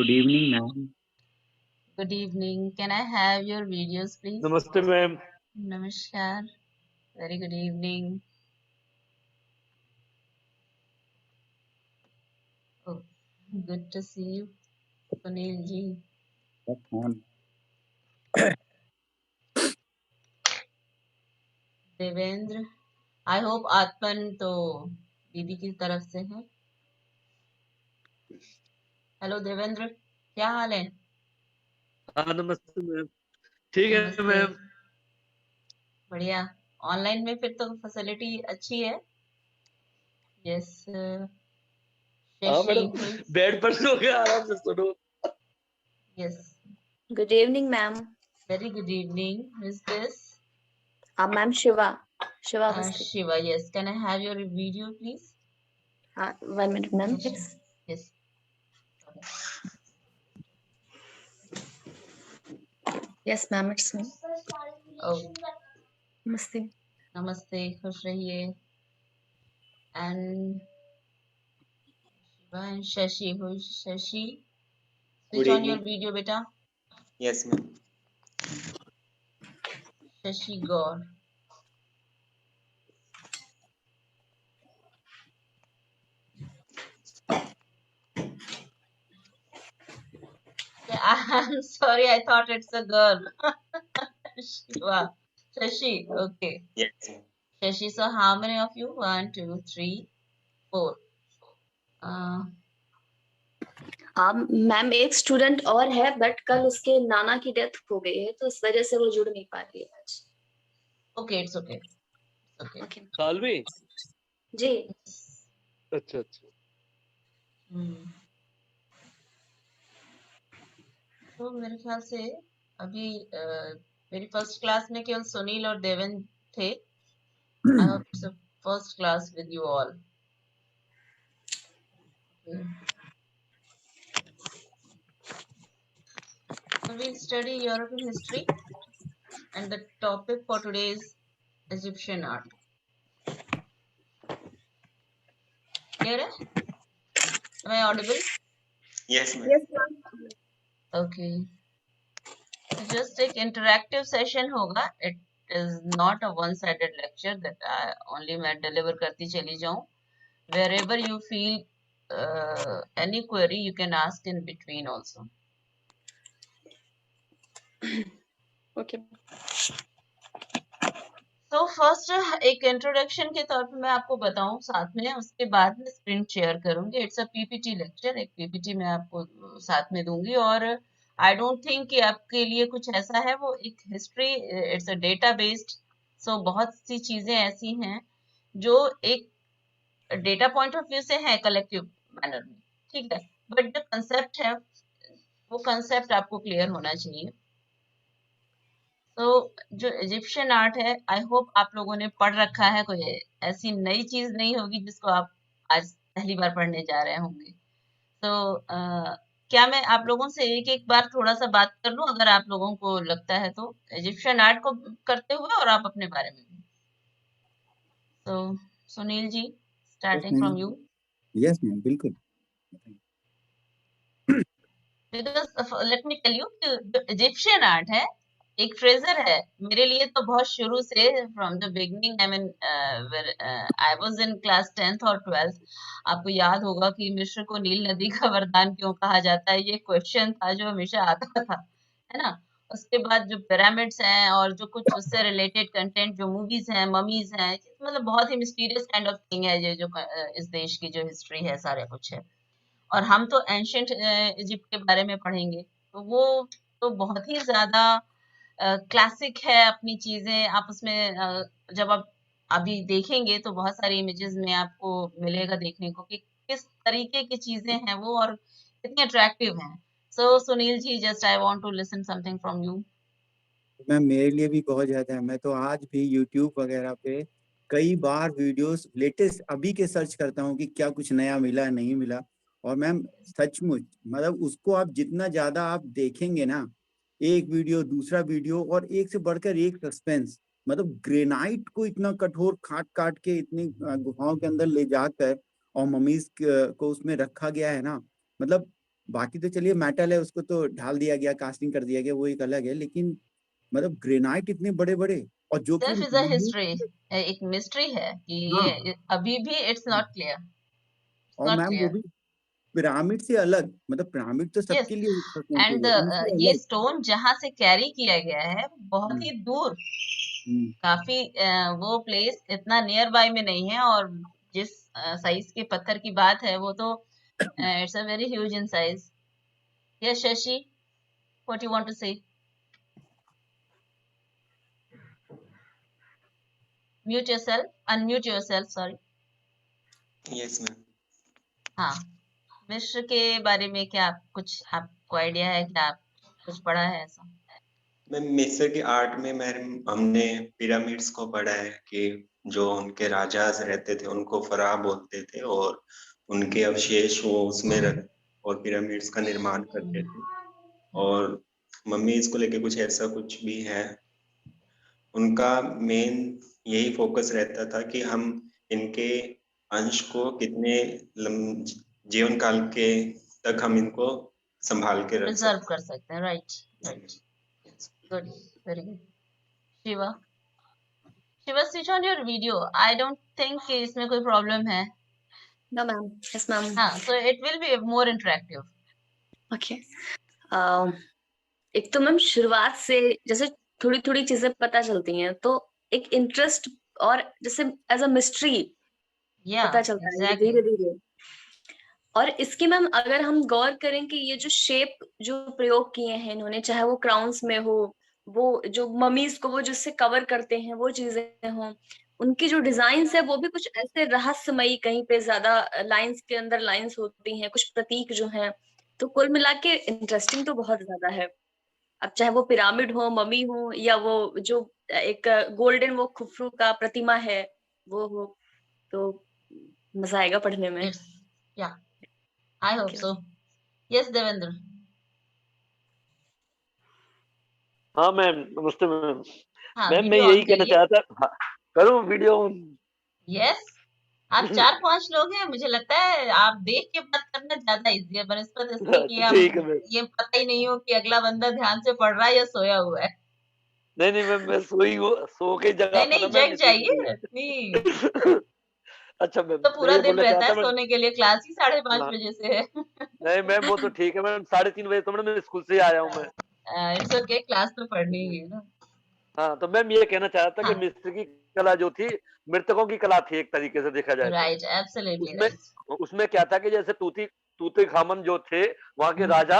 Good evening, ma'am. Good evening. Can I have your videos, please? नमस्ते ma'am. Namaskar. Very good evening. Oh, good to see you, Sunil ji. Yes, ma'am. Devendra, I hope आत्मन तो दीदी की तरफ से है। Hello Devendra, क्या हाल है? हाँ नमस्ते मैम। ठीक है नमस्ते। मैम। बढ़िया। ऑनलाइन में फिर तो फैसिलिटी अच्छी है। यस हाँ शशि, मैडम, बेड पर सो के आराम से सुनो। Yes Good evening, ma'am. Very good evening. Who is this? Ma'am Shiva. Shiva Avasthi. Shiva, yes. Can I have your video, please? 1 minute, ma'am. Yes. Yes. Yes. Yes, ma'am. It's me. Oh, Namaste. नमस्ते, खुश रहिए। And Shiva and Shashi. Who is Shashi? Switch Good on your evening. video, beta. Yes, ma'am. Shashi Gaur. Yeah, I'm sorry, I thought it's a girl. Shiva. Shashi, okay. Yes, ma'am. Shashi, so how many of you? 1, 2, 3, 4. Ma'am एक student और है but कल उसके नाना की death हो गई है तो इस वजह से वो जुड़ नहीं पा रही है आज। Okay, it's okay. Okay. Okay. Salvi जी। अच्छा अच्छा। तो मेरे ख्याल से अभी मेरी फर्स्ट क्लास में केवल सुनील और देवेंद्र थे। I hope it's a first class with you all. Okay. So we'll study European history and the topic for today is Egyptian art. Clear? Am I audible? Yes, ma'am. Yes, ma'am. Okay. So just एक interactive session होगा. It is not a one-sided lecture that only मैं deliver करती चली जाऊँ. Wherever you feel any query, you can ask in between also. Okay. तो first एक introduction के तौर पे मैं आपको बताऊं साथ में, उसके बाद में स्क्रीन शेयर करूंगी। इट्स अ पीपीटी लेक्चर, एक पीपीटी मैं आपको साथ में दूंगी और आई डोंट थिंक कि आपके लिए कुछ ऐसा है। वो एक history, it's a data based, so बहुत सी चीजें ऐसी हैं जो एक डेटा पॉइंट ऑफ व्यू से है कलेक्टिव मैनर में, ठीक है, बट जो कंसेप्ट है वो कंसेप्ट आपको क्लियर होना चाहिए। तो जो इजिप्शियन आर्ट है, आई होप आप लोगों ने पढ़ रखा है, कोई ऐसी नई चीज नहीं होगी जिसको आप आज पहली बार पढ़ने जा रहे होंगे। तो क्या मैं आप लोगों से एक एक बार थोड़ा सा बात कर लूं, अगर आप लोगों को लगता है तो, इजिप्शियन आर्ट को करते हुए और आप अपने बारे में भी। तो Sunil ji, starting from you. Yes, ma'am. बिल्कुल। लेट मी टेल यू कि जो इजिप्शियन आर्ट है एक ट्रेजर है मेरे लिए। तो बहुत शुरू से, from the beginning, I mean I was in class 10th और 12th, आपको याद होगा कि मिस्र को नील नदी का वरदान क्यों कहा जाता है, ये क्वेश्चन था जो हमेशा आता था, है ना। उसके बाद जो पिरामिड्स हैं और जो कुछ उससे रिलेटेड कंटेंट, जो मूवीज हैं, ममीज हैं, मतलब बहुत ही मिस्टीरियस काइंड ऑफ थिंग है ये, जो इस देश की जो हिस्ट्री है, सारे कुछ है। और हम तो एंशियंट इजिप्ट के बारे में पढ़ेंगे, तो वो तो बहुत ही ज्यादा क्लासिक है अपनी चीजें। आप उसमें जब आप अभी देखेंगे तो बहुत सारी इमेजेस में आपको मिलेगा देखने को कि किस तरीके की चीजें हैं वो और कितनी अट्रैक्टिव हैं। So Sunil ji, just I want to listen something from you. Ma'am मेरे लिए भी बहुत ज्यादा है। मैं तो आज भी YouTube वगैरह पे कई बार वीडियोस लेटेस्ट अभी के सर्च करता हूँ कि क्या कुछ नया मिला नहीं मिला। और मैम सचमुच मतलब उसको आप जितना ज्यादा आप देखेंगे ना, एक वीडियो दूसरा वीडियो और एक से बढ़कर एक सस्पेंस, मतलब ग्रेनाइट को इतना कठोर काट काट के इतनी गुफाओं के अंदर ले जाकर और ममीज को उसमें रखा गया है ना, मतलब बाकी तो चलिए मेटल है, उसको तो ढाल दिया गया, कास्टिंग कर दिया गया, वो एक अलग है, लेकिन मतलब ग्रेनाइट इतने बड़े बड़े, और जो कि सेल्फ इज अ हिस्ट्री, एक मिस्ट्री है कि हाँ, ये अभी भी इट्स नॉट क्लियर, इट्स और नॉट मैम वो क्लियर। भी पिरामिड से अलग, मतलब पिरामिड तो यस, सबके लिए पहुंचे एंड हुए, इनसे ये अलग। स्टोन जहां से कैरी किया गया है बहुत हम्म, ही दूर, हम्म, काफी वो प्लेस इतना नियर बाय में नहीं है, और जिस साइज के पत्थर की बात है वो तो it's a very huge in size. Yes Shashi, what you want to say? Mute yourself, unmute yourself, sorry. Yes ma'am. हाँ, मिस्र के बारे में क्या कुछ आपको आइडिया है, क्या आप कुछ पढ़ा है ऐसा? मैम मिस्र की आर्ट में मैम हमने पिरामिड्स को पढ़ा है कि जो उनके राजाज रहते थे उनको फराह बोलते थे, और उनके अवशेष वो उसमें रख और पिरामिड्स का निर्माण करते थे। और मम्मीज को लेके कुछ ऐसा कुछ भी है, उनका मेन यही फोकस रहता था कि हम इनके अंश को कितने जीवन काल के तक हम इनको संभाल के रख प्रिजर्व सकते कर सकते हैं, right right, good, very good. Shiva, Shiva switch on your video, I don't think कि इसमें कोई प्रॉब्लम है। No, ma'am. Yes, ma'am. हाँ, so it will be more interactive. Okay. एक तो मैम शुरुआत से जैसे थोड़ी थोड़ी चीजें पता चलती हैं, तो एक इंटरेस्ट और जैसे एज अ मिस्ट्री Yeah, पता चलता है exactly. धीरे धीरे। और इसकी मैम अगर हम गौर करें कि ये जो शेप जो प्रयोग किए हैं इन्होंने, चाहे वो क्राउन्स में हो, वो जो ममीज को वो जिससे कवर करते हैं वो चीजें हों, उनकी जो डिजाइन्स है वो भी कुछ ऐसे रहस्यमयी, कहीं पे ज्यादा लाइंस के अंदर लाइंस होती हैं, कुछ प्रतीक जो हैं, तो कुल मिला के इंटरेस्टिंग तो बहुत ज्यादा है। अब चाहे वो पिरामिड हो, ममी हो, या वो जो एक गोल्डन वो खुफरू का प्रतिमा है वो हो, तो मजा आएगा पढ़ने में। It's, yeah, I hope so. Yes, Devendra. हाँ मैम, नमस्ते मैम। हाँ, मैम मैं वीडियो यही ऑन कहना करिए। चाहता, हाँ, करूँ वीडियो? यस, आप 4-5 लोग हैं, मुझे लगता है आप देख के बात करना ज्यादा इजी है बनस्पत, इसमें कि हम ठीक है मैम। ये पता ही नहीं हो कि अगला बंदा ध्यान से पढ़ रहा है या सोया हुआ है। नहीं नहीं मैम, मैं सो के जगा नहीं था नहीं, ना मैम, जग जाइए इसीलिए। इतनी, अच्छा मैम, तो मैं पूरा ये दिन बोलना रहता है चाहता मैम। सोने के लिए, क्लास ही 5:30 हाँ, बजे से है। नहीं मैम वो तो ठीक है मैम, 3:30 बजे तो मैडम मैं स्कूल से ही आया हूँ मैं। इट्स ओके, क्लास तो पढ़नी ही है ना। हाँ, तो मैम ये कहना चाहता था कि हाँ, मिस्र की कला जो थी, मृतकों की कला थी एक तरीके से देखा जाए तो। राइट, एब्सोल्युटली उसमें राइट। उसमें क्या था कि जैसे तूती खामन जो थे वहाँ के हम्म, राजा,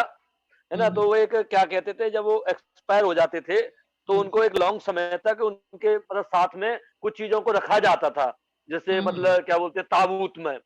है ना, हम्म, तो वो एक क्या कहते थे, जब वो एक्सपायर हो जाते थे तो हम्म, उनको एक लॉन्ग समय तक उनके मतलब साथ में कुछ चीजों को रखा जाता था, जैसे हम्म, मतलब क्या बोलते हैं, ताबूत में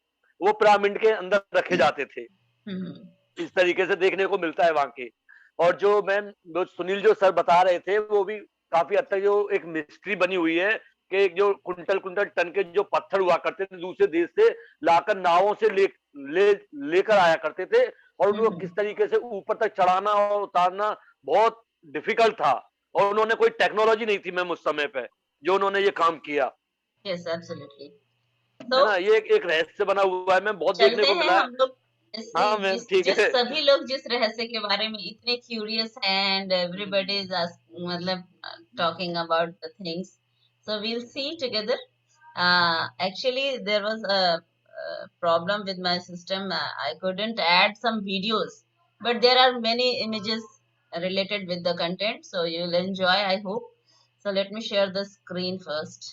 वो पिरामिड के अंदर रखे जाते थे। हम्म, इस तरीके से देखने को मिलता है वहाँ के। और जो मैम जो सुनील जो सर बता रहे थे वो भी काफी हद तक जो एक मिस्ट्री बनी हुई है कि एक जो कुंटल कुंटल टन के जो पत्थर हुआ करते थे दूसरे देश से लाकर नावों से लेकर आया करते थे, और उनको हम्म, किस तरीके से ऊपर तक चढ़ाना और उतारना बहुत डिफिकल्ट था। और उन्होंने कोई टेक्नोलॉजी नहीं थी मैम उस समय पे जो उन्होंने ये काम किया, यस एब्सोल्युटली। है तो ना। ये एक रहस्य बना हुआ है मैम, बहुत देखने चलते को हैं मिला है। हम लोग, हाँ मैम जिस ठीक जिस है। सभी लोग जिस रहस्य के बारे में इतने क्यूरियस हैं, एंड एवरीबॉडी इज मतलब talking about the things, so we'll see together. Actually there was a problem with my system. I couldn't add some videos, but there are many images related with the content, so you'll enjoy, I hope. So let me share the screen first.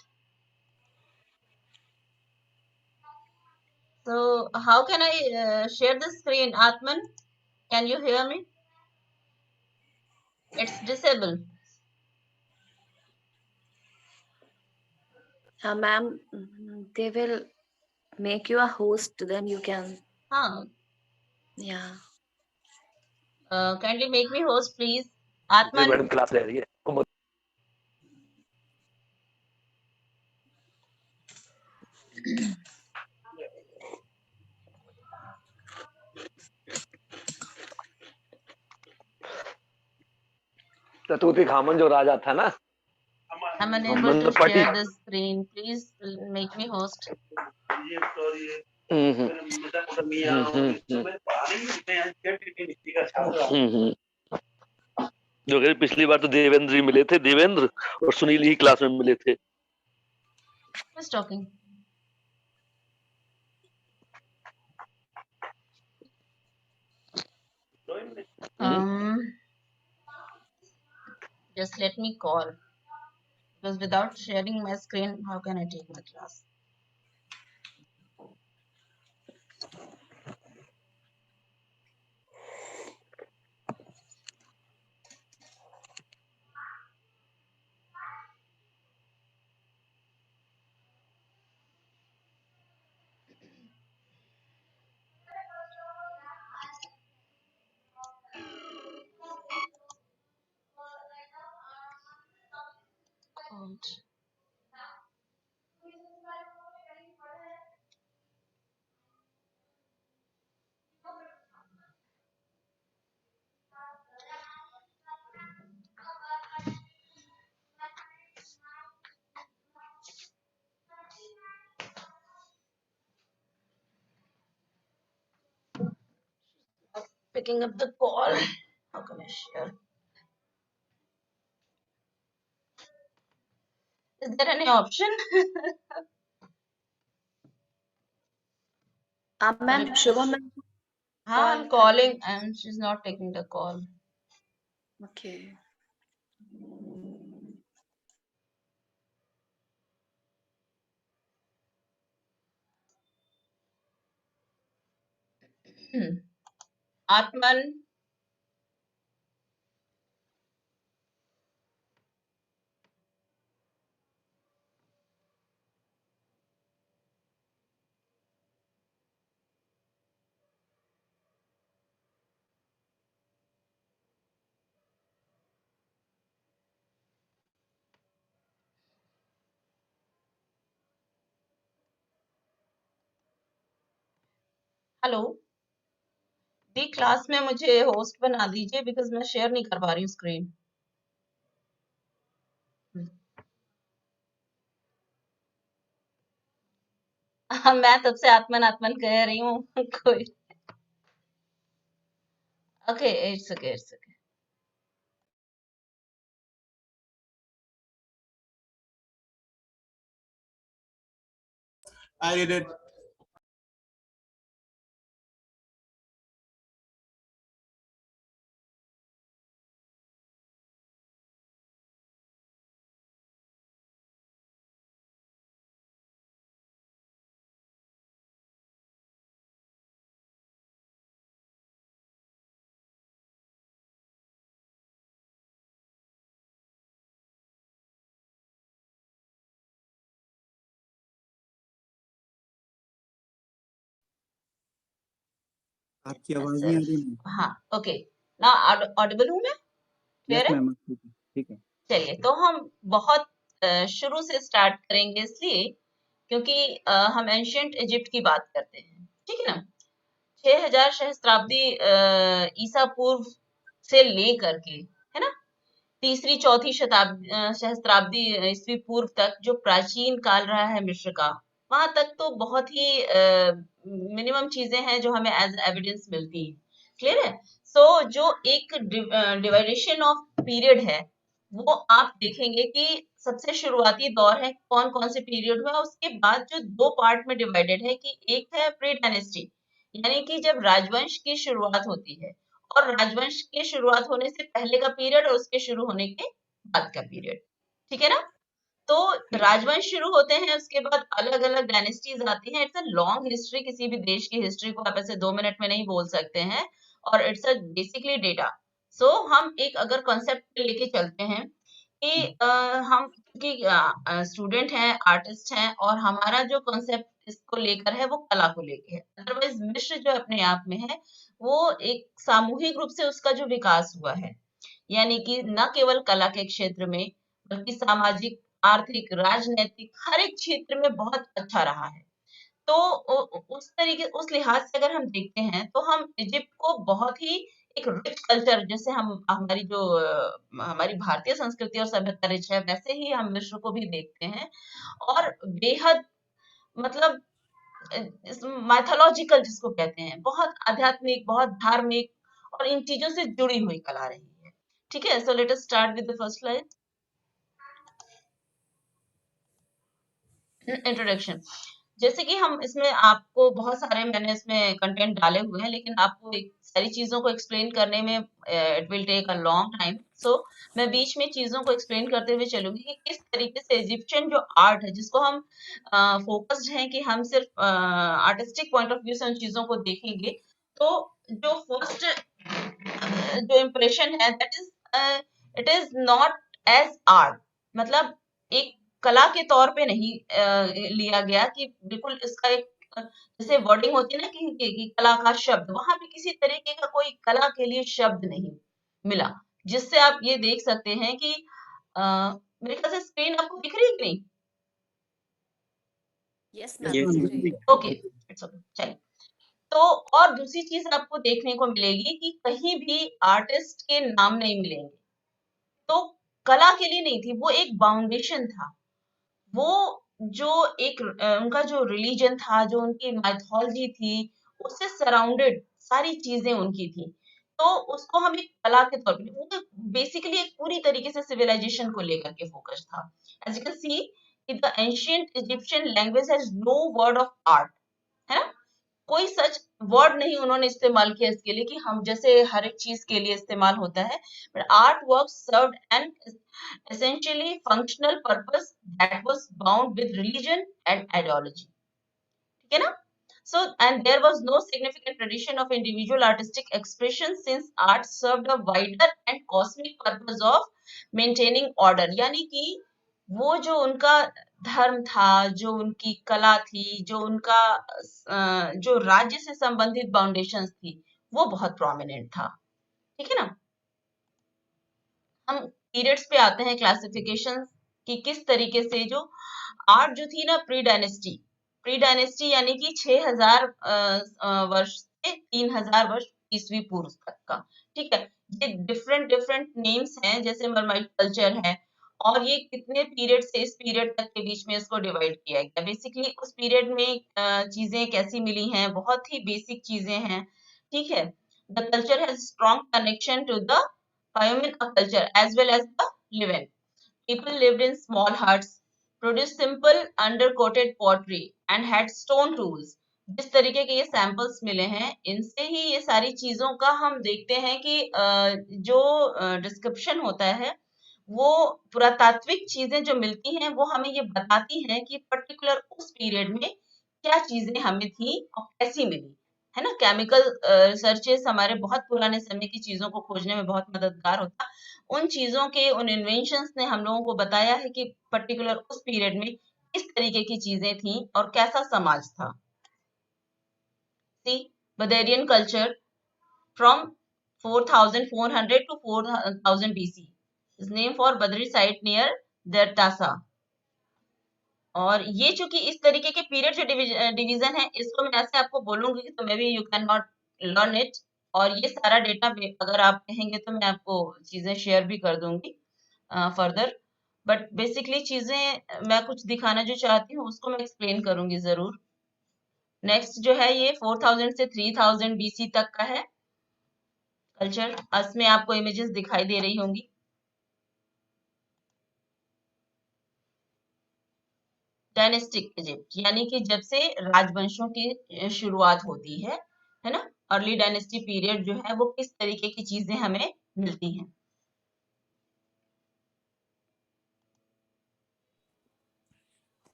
So how can I share the screen, Atman? Can you hear me? It's disabled. Ma'am, they will make you a host, then you can, Huh. yeah. Kindly make me host, please. जी Atman. Madam, class ले रही है। तो तूती-खामन जो राजा था ना, I'm unable to मंदपटी, share the screen. Please make me host. हम्म, हम्म, जो कि पिछली बार तो देवेंद्र ही मिले थे, देवेंद्र और सुनील ही क्लास में मिले थे। Who's talking? Just let me call, because without sharing my screen, how can I take my class? Called. Picking up the call. How can I share? Is there any option? Ma'am Shubham ma'am I'm calling and she's not taking the call. Okay Atman. Hello the, class में मुझे host बना दीजिए, because मैं share नहीं कर पा रही हूँ स्क्रीन। मैं तब से आत्मन आत्मन कह रही हूँ कोई। Okay, it's okay, it's okay. I did it. आपकी आवाज नहीं आ रही मैम। हाँ, ओके। ना ऑडिबल हूँ मैं? यस क्लियर है? मैम, ठीक है। चलिए, तो हम बहुत शुरू से स्टार्ट करेंगे, इसलिए क्योंकि हम एंशियंट इजिप्ट की बात करते हैं, ठीक है ना। 6000 सहस्त्राब्दी ईसा पूर्व से लेकर के, है ना, तीसरी चौथी शताब्दी सहस्त्राब्दी ईस्वी पूर्व तक जो प्राचीन काल रहा है मिस्र का, वहां तक तो बहुत ही मिनिमम चीजें हैं जो हमें एज एविडेंस मिलती है। क्लियर है? सो जो एक डिवाइडेशन ऑफ पीरियड है, वो आप देखेंगे कि सबसे शुरुआती दौर है कौन कौन से पीरियड हुआ, उसके बाद जो दो पार्ट में डिवाइडेड है कि एक है प्री डायनेस्टी, यानी कि जब राजवंश की शुरुआत होती है, और राजवंश के शुरुआत होने से पहले का पीरियड और उसके शुरू होने के बाद का पीरियड, ठीक है ना। तो राजवंश शुरू होते हैं, उसके बाद अलग अलग डायनेस्टीज आती हैं। इट्स अ लॉन्ग हिस्ट्री, किसी भी देश की हिस्ट्री को आप ऐसे 2 मिनट में नहीं बोल सकते हैं, और इट्स अ बेसिकली डेटा। सो हम एक अगर कॉन्सेप्ट लेके चलते हैं कि हम क्योंकि स्टूडेंट हैं, आर्टिस्ट हैं, और हमारा जो कॉन्सेप्ट इसको लेकर है वो कला को लेके है। अदरवाइज मिश्र जो अपने आप में है, वो एक सामूहिक रूप से उसका जो विकास हुआ है, यानी कि न केवल कला के क्षेत्र में, बल्कि सामाजिक, आर्थिक, राजनैतिक हर एक क्षेत्र में बहुत अच्छा रहा है। तो उस तरीके, उस लिहाज से अगर हम देखते हैं, तो हम इजिप्ट को बहुत ही एक रिच कल्चर, जैसे हम हमारी जो हमारी भारतीय संस्कृति और सभ्यता रिच है, वैसे ही हम मिस्र को भी देखते हैं। और बेहद, मतलब माइथोलॉजिकल जिसको कहते हैं, बहुत आध्यात्मिक, बहुत धार्मिक और इन चीजों से जुड़ी हुई कला रही है। ठीक है, so let us start with the first slide. Introduction. जैसे कि हम इसमें आपको बहुत सारे मैंने इसमें कंटेंट डाले हुए हैं, लेकिन आपको एक सारी चीजों को एक्सप्लेन करने में it will take a long time. So मैं बीच में चीजों को एक्सप्लेन करते हुए चलूंगी कि किस तरीके से इजिप्शियन जो आर्ट है, जिसको हम फोकस्ड हैं कि हम सिर्फ आर्टिस्टिक पॉइंट ऑफ व्यू से उन चीजों को देखेंगे, तो जो फर्स्ट जो इम्प्रेशन है that is it is not as art, मतलब एक कला के तौर पे नहीं लिया गया कि बिल्कुल इसका एक जैसे वर्डिंग होती है ना कि कला का शब्द, वहां पे किसी तरीके का कोई कला के लिए शब्द नहीं मिला, जिससे आप ये देख सकते हैं कि मेरे ख्याल से स्क्रीन आपको दिख रही है कि नहीं? Yes Yes, ma'am, ma'am. दिख रही है। ओके, इट्स ओके, चलिए। तो और दूसरी चीज आपको देखने को मिलेगी कि कहीं भी आर्टिस्ट के नाम नहीं मिलेंगे, तो कला के लिए नहीं थी, वो एक बाउंडेशन था, वो जो एक उनका जो रिलीजन था, जो उनकी माइथोलॉजी थी, उससे सराउंडेड सारी चीजें उनकी थी, तो उसको हम एक कला के तौर पे, वो बेसिकली एक पूरी तरीके से सिविलाइजेशन को लेकर के फोकस था। एज यू कैन सी कि the ancient Egyptian language has no word of art, है ना, कोई सच वर्ड नहीं उन्होंने इस्तेमाल किया इसके लिए कि हम जैसे हर एक चीज के लिए इस्तेमाल होता है, but art work served an essentially functional purpose that was bound with religion and ideology. ठीक है ना? So, and there was no significant tradition of individual artistic expression since art served a wider and cosmic purpose of maintaining order. यानी कि वो जो उनका धर्म था, जो उनकी कला थी, जो उनका जो राज्य से संबंधित बाउंडेशंस थी, वो बहुत प्रोमिनेंट था। ठीक है ना? हम पीरियड्स पे आते हैं, क्लासिफिकेशन कि किस तरीके से जो आर्ट जो थी ना प्री डायनेस्टी यानी कि 6000 वर्ष से 3000 वर्ष ईस्वी पूर्व तक का। ठीक है, ये डिफरेंट डिफरेंट नेम्स हैं, जैसे मरमाइट कल्चर है, और ये कितने पीरियड से इस पीरियड तक के बीच में इसको डिवाइड किया गया। बेसिकली उस पीरियड में चीजें कैसी मिली हैं, बहुत ही बेसिक चीजें हैं। ठीक है, the culture has strong connection to the Pioneer culture as well as the Levant. People lived in small huts, produced simple undercoated pottery and had stone tools. जिस तरीके के ये सैंपल्स मिले हैं, इनसे ही ये सारी चीजों का हम देखते हैं कि जो डिस्क्रिप्शन होता है, वो पुरातात्विक चीजें जो मिलती हैं, वो हमें ये बताती हैं कि पर्टिकुलर उस पीरियड में क्या चीजें हमें थी और कैसी मिली, है ना। केमिकल रिसर्चेस हमारे बहुत पुराने समय की चीजों को खोजने में बहुत मददगार होता। उन चीजों के उन इन्वेंशंस ने हम लोगों को बताया है कि पर्टिकुलर उस पीरियड में किस तरीके की चीजें थी और कैसा समाज था। सी Badarian culture from 4400 to 4000 BC is named for Badari site near Deir Tasa. और ये चूंकि इस तरीके के पीरियड जो डिवीजन है, इसको मैं ऐसे आपको बोलूंगी तो may be you can not learn it, और ये सारा डेटा अगर आप कहेंगे तो मैं आपको चीजें शेयर भी कर दूंगी फर्दर, बट बेसिकली चीजें मैं कुछ दिखाना जो चाहती हूँ उसको मैं एक्सप्लेन करूंगी जरूर। नेक्स्ट जो है ये 4000 से 3000 BC तक का है कल्चर। इसमें आपको इमेजेस दिखाई दे रही होंगी। डायनेस्टिक इजिप्ट यानी कि जब से राजवंशों की शुरुआत होती है ना। अर्ली डायनेस्टी पीरियड जो है वो किस तरीके की चीजें हमें मिलती हैं।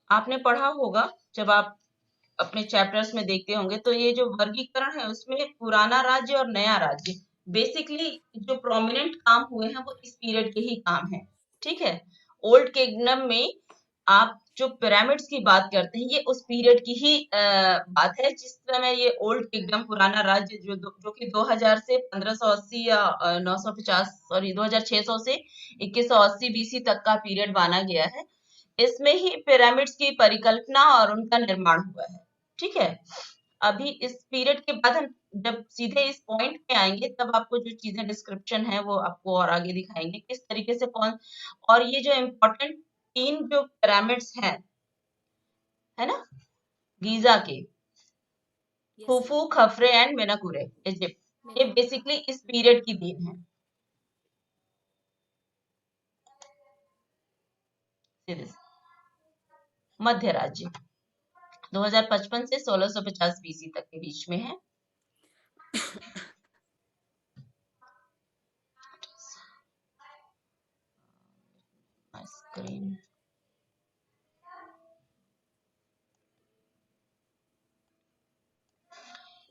आपने पढ़ा होगा जब आप अपने चैप्टर्स में देखते होंगे, तो ये जो वर्गीकरण है उसमें पुराना राज्य और नया राज्य, बेसिकली जो प्रोमिनेंट काम हुए हैं वो इस पीरियड के ही काम है। ठीक है, ओल्ड किंगडम में आप जो पिरामिड्स की बात करते हैं, ये उस पीरियड की ही बात है। जिस समय ये ओल्ड किंगडम पुराना राज्य जो कि 2000 से 1580 या 950 सॉरी 2600 से 2180 BC तक का पीरियड माना गया है, इसमें ही पिरामिड्स की परिकल्पना और उनका निर्माण हुआ है। ठीक है, अभी इस पीरियड के बाद हम जब सीधे इस पॉइंट पे आएंगे तब आपको जो चीजें डिस्क्रिप्शन है वो आपको और आगे दिखाएंगे किस तरीके से कौन, और ये जो इम्पोर्टेंट 3 जो पिरामिड्स हैं, है ना, गीजा के, Yes, Khufu, Khafre and Menkaure, Egypt. ये बेसिकली इस पीरियड की देन है। मध्य राज्य 2055 से 1650 बीसी तक के बीच में है। स्क्रीन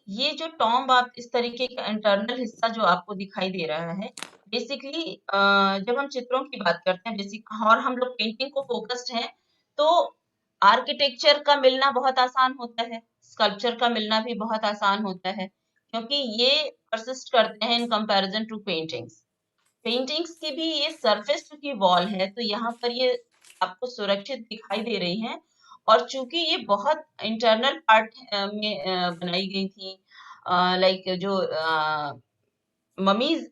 ये जो टॉम्ब आप इस तरीके का इंटरनल हिस्सा जो आपको दिखाई दे रहा है, बेसिकली जब हम चित्रों की बात करते हैं बेसिक और हम लोग पेंटिंग को फोकस्ड हैं, तो आर्किटेक्चर का मिलना बहुत आसान होता है, स्कल्पचर का मिलना भी बहुत आसान होता है, क्योंकि ये परसिस्ट करते हैं in comparison to paintings. Paintings की भी ये सरफेस की वॉल है, तो यहाँ पर ये आपको सुरक्षित दिखाई दे रही हैं, और चूंकि ये बहुत इंटरनल पार्ट में बनाई गई थी, लाइक जो ममीज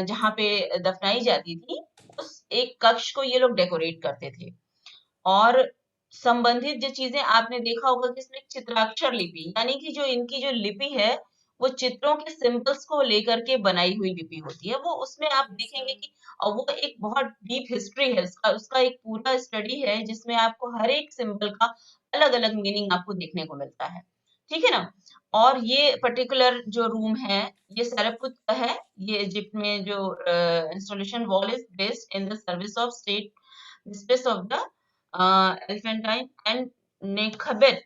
जहाँ पे दफनाई जाती थी, उस एक कक्ष को ये लोग डेकोरेट करते थे। और संबंधित जो चीजें आपने देखा होगा कि इसमें चित्राक्षर लिपि, यानी कि जो इनकी जो लिपि है वो चित्रों के सिंबल्स को लेकर के बनाई हुई लिपि होती है। वो उसमें आप देखेंगे कि वो एक बहुत डीप हिस्ट्री है, उसका उसका एक पूरा स्टडी है जिसमें आपको हर एक सिंबल का अलग अलग मीनिंग आपको देखने को मिलता है। ठीक है ना। और ये पर्टिकुलर जो रूम है ये सरपुत का है। ये इजिप्ट में जो installation wall is based in the service of state space of the Elephantine and Nekhbet,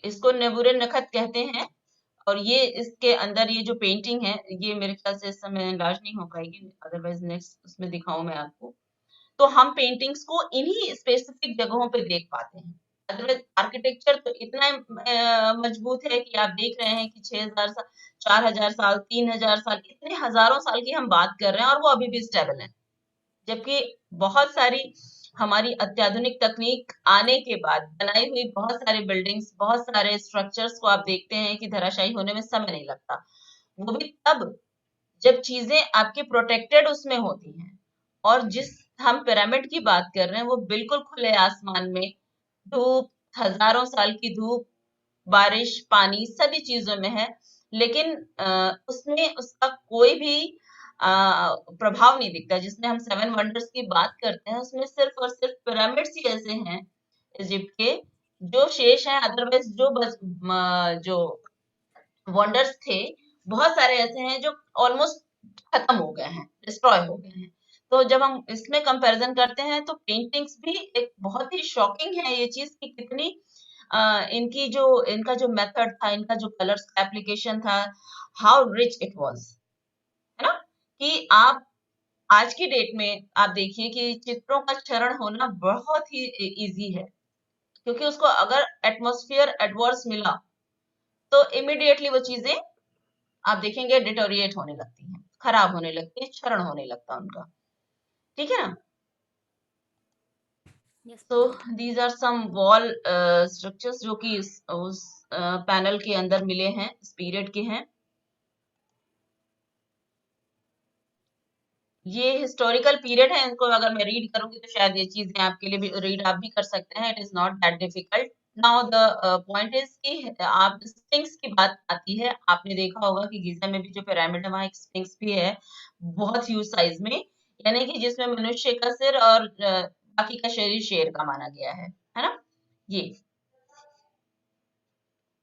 इसको नेबुरे नखत कहते हैं। और ये इसके अंदर ये जो पेंटिंग है ये मेरे ख्याल से इस समय लार्ज नहीं हो पाएगी, अदरवाइज नेक्स्ट उसमें दिखाऊं मैं आपको। तो हम पेंटिंग्स को इन्हीं स्पेसिफिक जगहों पे देख पाते हैं। अदरवाइज आर्किटेक्चर तो इतना मजबूत है कि आप देख रहे हैं कि 6000 साल, 4000 साल, 3000 साल, इतने हजारों साल की हम बात कर रहे हैं और वो अभी भी स्टेबल है। जबकि बहुत सारी हमारी अत्याधुनिक तकनीक आने के बाद बनाई हुई बहुत सारी बिल्डिंग्स, बहुत सारे स्ट्रक्चर्स को आप देखते हैं कि धराशायी होने में समय नहीं लगता। वो भी तब जब चीजें आपकी प्रोटेक्टेड उसमें होती हैं। और जिस हम पिरामिड की बात कर रहे हैं वो बिल्कुल खुले आसमान में, धूप, हजारों साल की धूप, बारिश, पानी सभी चीजों में है, लेकिन उसमें उसका कोई भी प्रभाव नहीं दिखता। जिसमें हम 7 वंडर्स की बात करते हैं उसमें सिर्फ और सिर्फ पिरामिड्स ही ऐसे हैं इजिप्ट के जो शेष हैं, अदरवाइज जो वंडर्स थे बहुत सारे ऐसे हैं जो ऑलमोस्ट खत्म हो गए हैं, डिस्ट्रॉय हो गए हैं। तो जब हम इसमें कंपैरिजन करते हैं तो पेंटिंग्स भी एक बहुत ही शॉकिंग है ये चीज कि कितनी इनका जो मेथड था, इनका जो कलर्स का एप्लीकेशन था, हाउ रिच इट वाज, है ना। कि आप आज की डेट में आप देखिए कि चित्रों का चरण होना बहुत ही इजी है, क्योंकि उसको अगर एटमॉस्फेयर एडवर्स मिला तो इमिडिएटली वो चीजें आप देखेंगे डिटोरिएट होने लगती हैं, खराब होने लगती है, क्षरण होने लगता है उनका। ठीक है ना। yes, तो these are some wall structures जो कि उस पैनल के अंदर मिले हैं, इस पीरियड के हैं। ये हिस्टोरिकल पीरियड है, इनको अगर मैं रीड करूंगी तो शायद ये चीजें आपके लिए भी रीड आप भी कर सकते हैं। It is not that difficult. Now the point is कि आप स्फिंक्स की बात आती है, आपने देखा होगा कि गीजा में भी जो पिरामिड है वहां एक स्फिंक्स भी है, बहुत ह्यूज साइज में, यानी कि जिसमें मनुष्य का सिर और बाकी का शरीर शेर का माना गया है ना। ये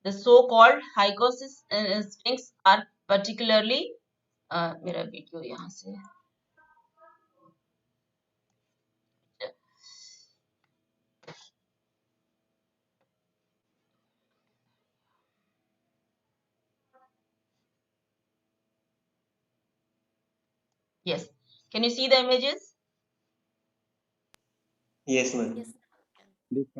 the so called Hycosis sphinx are particularly मेरा वीडियो यहाँ से है। Yes, can you see the images? Yes ma'am. yes,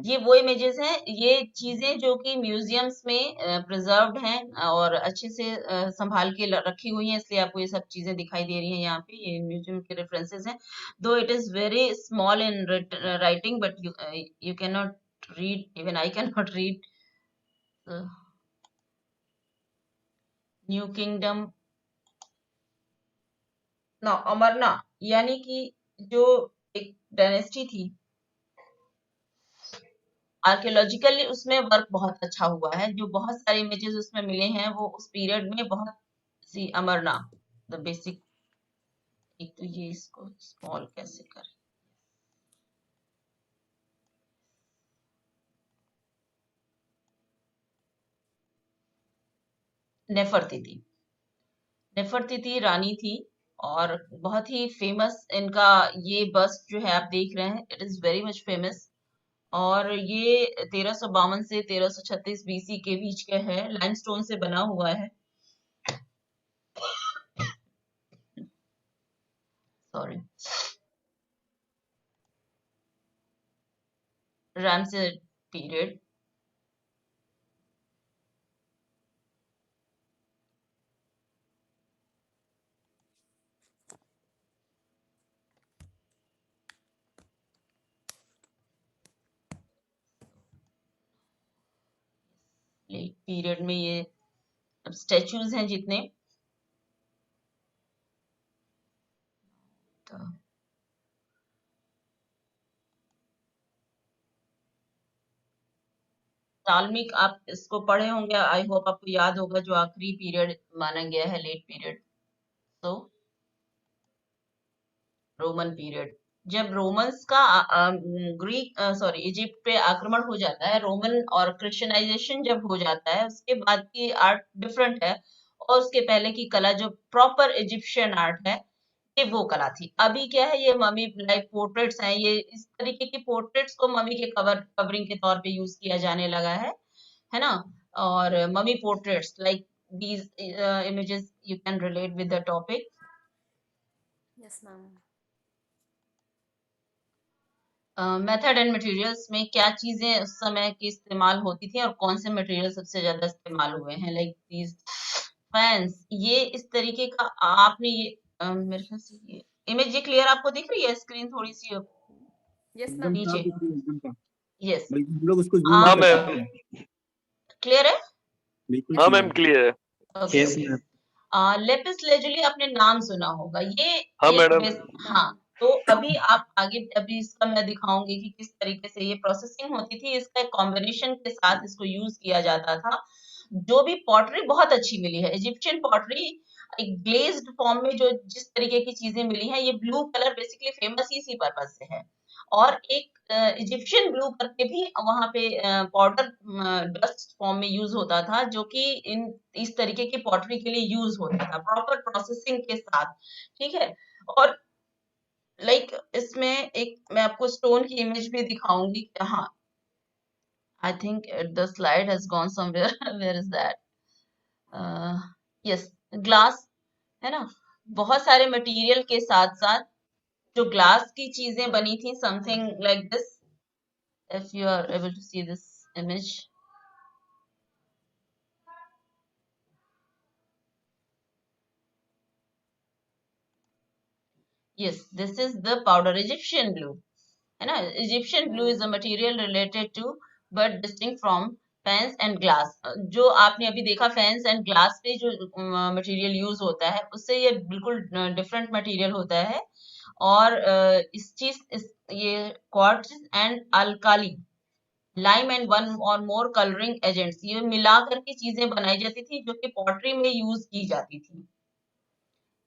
ये वो इमेजेस हैं, ये चीजें जो कि म्यूजियम्स में प्रिजर्व्ड हैं और अच्छे से संभाल के रखी हुई हैं, इसलिए आपको ये सब चीजें दिखाई दे रही हैं यहाँ पे। ये म्यूजियम के रेफरेंसेस हैं, दो it is very small in writing but you can not read, even I can not read. New kingdom ना अमरना, यानी कि जो एक डायनेस्टी थी आर्कियोलॉजिकली उसमें वर्क बहुत अच्छा हुआ है, जो बहुत सारे इमेजेस उसमें मिले हैं वो उस पीरियड में बहुत सी अमरनाथ द बेसिक। एक तो ये इसको स्मॉल कैसे करें, नेफरतिति। नेफरतिति रानी थी और बहुत ही फेमस इनका ये बस्ट जो है आप देख रहे हैं, it is very much famous. और ये 1352 से 1336 बीसी के बीच का है, लाइमस्टोन से बना हुआ है। Sorry, Ramses period. Late period में ये स्टेच्यूज हैं जितने, तो ताल्मिक आप इसको पढ़े होंगे, आई होप आपको याद होगा, जो आखिरी पीरियड माना गया है लेट पीरियड। तो रोमन पीरियड, जब रोमन्स का ग्रीक सॉरी इजिप्ट पे आक्रमण हो जाता है, रोमन और क्रिश्चियनाइजेशन जब हो जाता है, उसके बाद की आर्ट डिफरेंट है। और उसके पहले की कला जो प्रॉपर इजिप्शियन आर्ट है, ये वो कला थी। अभी क्या है, ये ममी लाइक पोर्ट्रेट्स हैं, ये इस तरीके की पोर्ट्रेट्स को ममी के कवरिंग के तौर पे यूज किया जाने लगा है ना। और mummy portraits like these images you can relate with the topic. Yes ma'am. Method and materials में क्या चीजें उस समय की इस्तेमाल होती थी और कौन से मटेरियल सबसे ज्यादा इस्तेमाल हुए हैं, लाइक दीज फैंस। ये इस तरीके का आपने ये मेरे ख्याल से ये इमेज ये क्लियर आपको दिख रही है, स्क्रीन थोड़ी सी यस एकदम मैम। नीचे। साफ दिख रही है, एकदम साफ। यस, बल्कि हम लोग उसको जूम हाँ भी कर मैम, सकते हैं। क्लियर है। बिल्कुल हाँ क्लियर मैम है। क्लियर है। Okay yes okay. Ma'am. Lapis lazuli आपने नाम सुना होगा, ये हाँ एक मैडम। हाँ। तो अभी आप आगे, अभी इसका मैं दिखाऊंगी कि किस तरीके से ये प्रोसेसिंग होती थी, इसका एक कॉम्बिनेशन के साथ इसको यूज किया जाता था। जो भी पॉटरी बहुत अच्छी मिली है, इजिप्शियन पॉटरी एक ग्लेज्ड फॉर्म में जो जिस तरीके की चीजें मिली हैं, ये ब्लू कलर बेसिकली फेमस इसी पर्पज से है। और एक इजिप्शियन ब्लू करके भी वहां पे पाउडर डस्ट फॉर्म में यूज होता था, जो कि इन इस तरीके की पॉटरी के लिए यूज होता था प्रॉपर प्रोसेसिंग के साथ। ठीक है। और लाइक इसमें एक मैं आपको स्टोन की इमेज भी दिखाऊंगी। हाँ, I think the slide has gone somewhere where is that. Yes, glass है ना। बहुत सारे मटेरियल के साथ साथ जो ग्लास की चीजें बनी थी, something like this, if you are able to see this image. Yes, this is the powder Egyptian blue, है ना। Egyptian blue is a material related to but distinct from fans and glass। जो आपने अभी देखा fans and glass पे जो material use होता है, उससे ये बिल्कुल डिफरेंट मटेरियल होता है। और ये quartz and alkali lime and one और मोर कलरिंग एजेंट्स, ये मिला करके चीजें बनाई जाती थी, जो कि पॉटरी में यूज की जाती थी।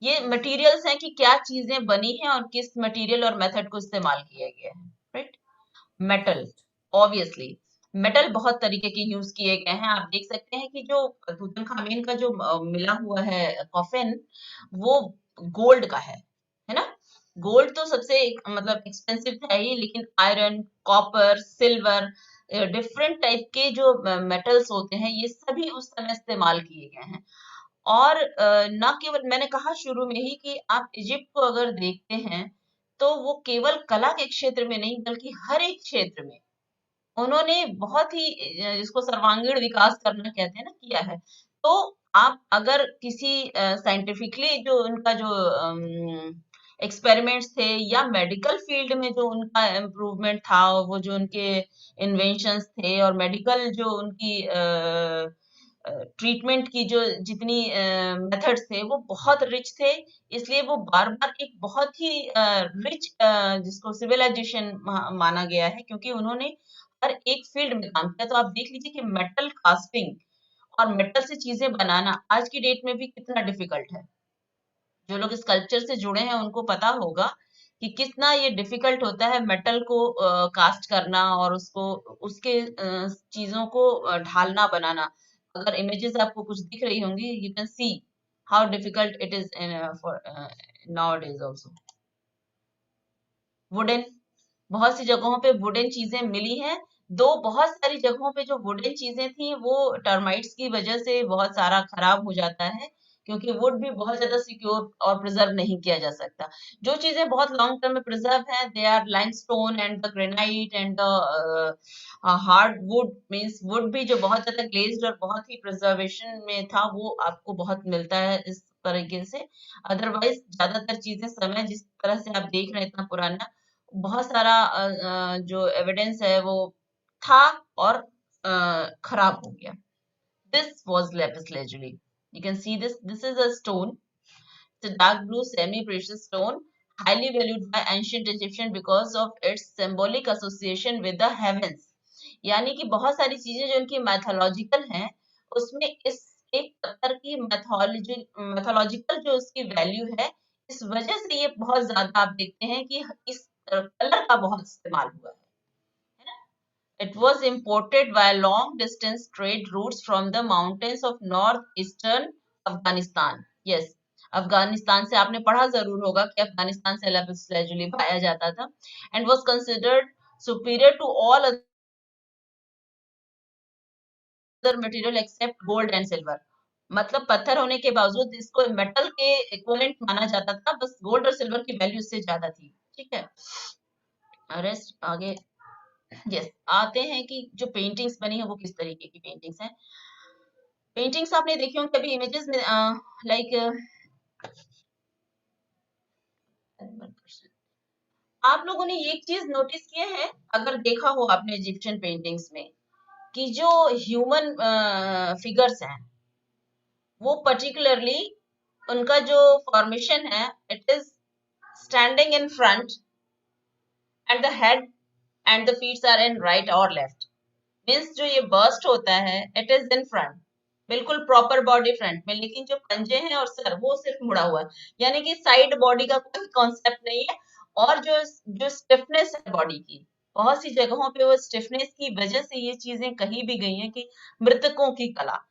ये मटेरियल्स हैं कि क्या चीजें बनी हैं और किस मटेरियल और मेथड को इस्तेमाल किया गया है। राइट। मेटल, ऑब्वियसली मेटल बहुत तरीके के यूज किए गए हैं। आप देख सकते हैं कि जो तूतनखामेन का जो मिला हुआ है कॉफिन, वो गोल्ड का है ना। गोल्ड तो सबसे मतलब एक्सपेंसिव था ही, लेकिन iron, copper, silver, different type के जो मेटल्स होते हैं, ये सभी उस समय इस्तेमाल किए गए हैं। और ना केवल, मैंने कहा शुरू में ही कि आप इजिप्ट को अगर देखते हैं, तो वो केवल कला के क्षेत्र में नहीं बल्कि हर एक क्षेत्र में उन्होंने बहुत ही जिसको सर्वांगीण विकास करना कहते हैं ना, किया है। तो आप अगर किसी साइंटिफिकली जो उनका जो एक्सपेरिमेंट्स थे, या मेडिकल फील्ड में जो उनका इम्प्रूवमेंट था, वो जो उनके इन्वेंशंस थे, और मेडिकल जो उनकी ट्रीटमेंट की जो जितनी मेथड्स थे, वो बहुत रिच थे। इसलिए वो बार बार एक बहुत ही रिच जिसको सिविलाइजेशन माना गया है, क्योंकि उन्होंने हर एक फील्ड में काम किया। तो आप देख लीजिए कि मेटल कास्टिंग और मेटल से चीजें बनाना आज की डेट में भी कितना डिफिकल्ट है। जो लोग इस कल्चर से जुड़े हैं उनको पता होगा कि कितना ये डिफिकल्ट होता है मेटल को कास्ट करना और उसको उसके चीजों को ढालना बनाना। अगर इमेजेस आपको कुछ दिख रही होंगी, you can see how difficult it is in for nowadays also. Wooden, बहुत सी जगहों पे वुडन चीजें मिली हैं। दो बहुत सारी जगहों पे जो वुडन चीजें थी वो टर्माइट्स की वजह से बहुत सारा खराब हो जाता है, क्योंकि वुड भी बहुत ज्यादा सिक्योर और प्रिजर्व नहीं किया जा सकता। जो चीजें बहुत लॉन्ग टर्म में प्रिजर्व हैं, they are limestone and the granite and the hard wood, means wood भी जो बहुत ज्यादा ग्लेज्ड और बहुत ही प्रिजर्वेशन में था, वो आपको बहुत मिलता है इस तरीके से। अदरवाइज ज्यादातर चीजें समय जिस तरह से आप देख रहे हैं इतना पुराना, बहुत सारा जो एविडेंस है वो था और खराब हो गया। This was lapis lazuli. You can see this. This is a stone. It's a dark blue semi-precious stone, highly valued by ancient Egyptian because of its symbolic association with the heavens. यानी कि बहुत सारी चीजें जो इनकी mythological हैं, उसमें इस एक पत्थर की मैथोलॉजिकल जो उसकी वैल्यू है, इस वजह से ये बहुत ज्यादा आप देखते हैं कि इस कलर का बहुत इस्तेमाल हुआ है ना? It was imported by long distance trade routes from the mountains of northeastern Afghanistan. Yes, Afghanistan से आपने पढ़ा जरूर होगा कि अफगानिस्तान से lapis lazuli पाया जाता था, and was considered superior to all other material except gold and silver. मतलब पत्थर होने के बावजूद इसको मेटल के इक्विवेलेंट माना जाता था, बस गोल्ड और सिल्वर की वैल्यू इससे ज्यादा थी। ठीक है, रेस्ट आगे। यस, आते हैं कि जो पेंटिंग्स बनी है वो किस तरीके की पेंटिंग्स हैं। पेंटिंग्स आपने देखी होंगी कभी इमेजेस में, लाइक आप लोगों ने एक चीज नोटिस किया है, अगर देखा हो आपने इजिप्शियन पेंटिंग्स में, कि जो ह्यूमन फिगर्स हैं वो पर्टिकुलरली उनका जो फॉर्मेशन है, it is standing in front and the head and the feets are in right और लेफ्ट। मीन्स जो ये बर्स्ट होता है इट इज इन फ्रंट, बिल्कुल प्रॉपर बॉडी फ्रंट में, लेकिन जो पंजे हैं और सर वो सिर्फ मुड़ा हुआ है, यानी कि साइड बॉडी का कोई कॉन्सेप्ट नहीं है। और जो जो स्टिफनेस है बॉडी की, बहुत सी जगहों पे वो स्टिफनेस की वजह से ये चीजें कही भी गई हैं कि मृतकों की कला।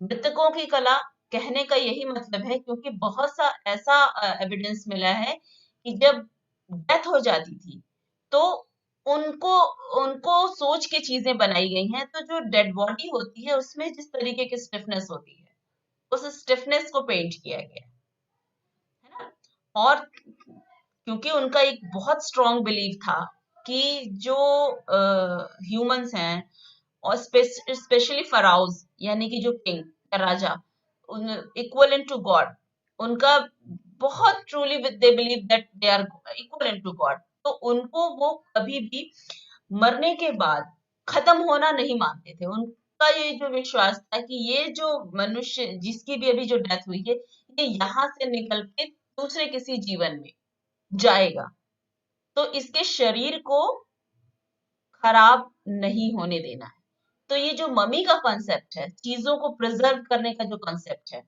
मृतकों की कला कहने का यही मतलब है, क्योंकि बहुत सा ऐसा एविडेंस मिला है कि जब डेथ हो जाती थी तो उनको उनको सोच के चीजें बनाई गई हैं। तो जो डेड बॉडी होती है उसमें जिस तरीके की स्टिफनेस होती है, उस स्टिफनेस को पेंट किया गया है ना। और क्योंकि उनका एक बहुत स्ट्रॉन्ग बिलीव था कि जो ह्यूमंस हैं, और स्पेशली फराउज यानी कि जो किंग या राजा, इक्वलेंट टू गॉड, उनका बहुत truly they believe that they are equivalent to god. तो उनको वो कभी भी मरने के बाद खत्म होना नहीं मानते थे। उनका ये जो विश्वास था कि ये जो मनुष्य जिसकी भी अभी जो डेथ हुई है, ये यहाँ से निकल के दूसरे किसी जीवन में जाएगा, तो इसके शरीर को खराब नहीं होने देना है। तो ये जो मम्मी का कॉन्सेप्ट है, चीजों को प्रिजर्व करने का जो कॉन्सेप्ट है,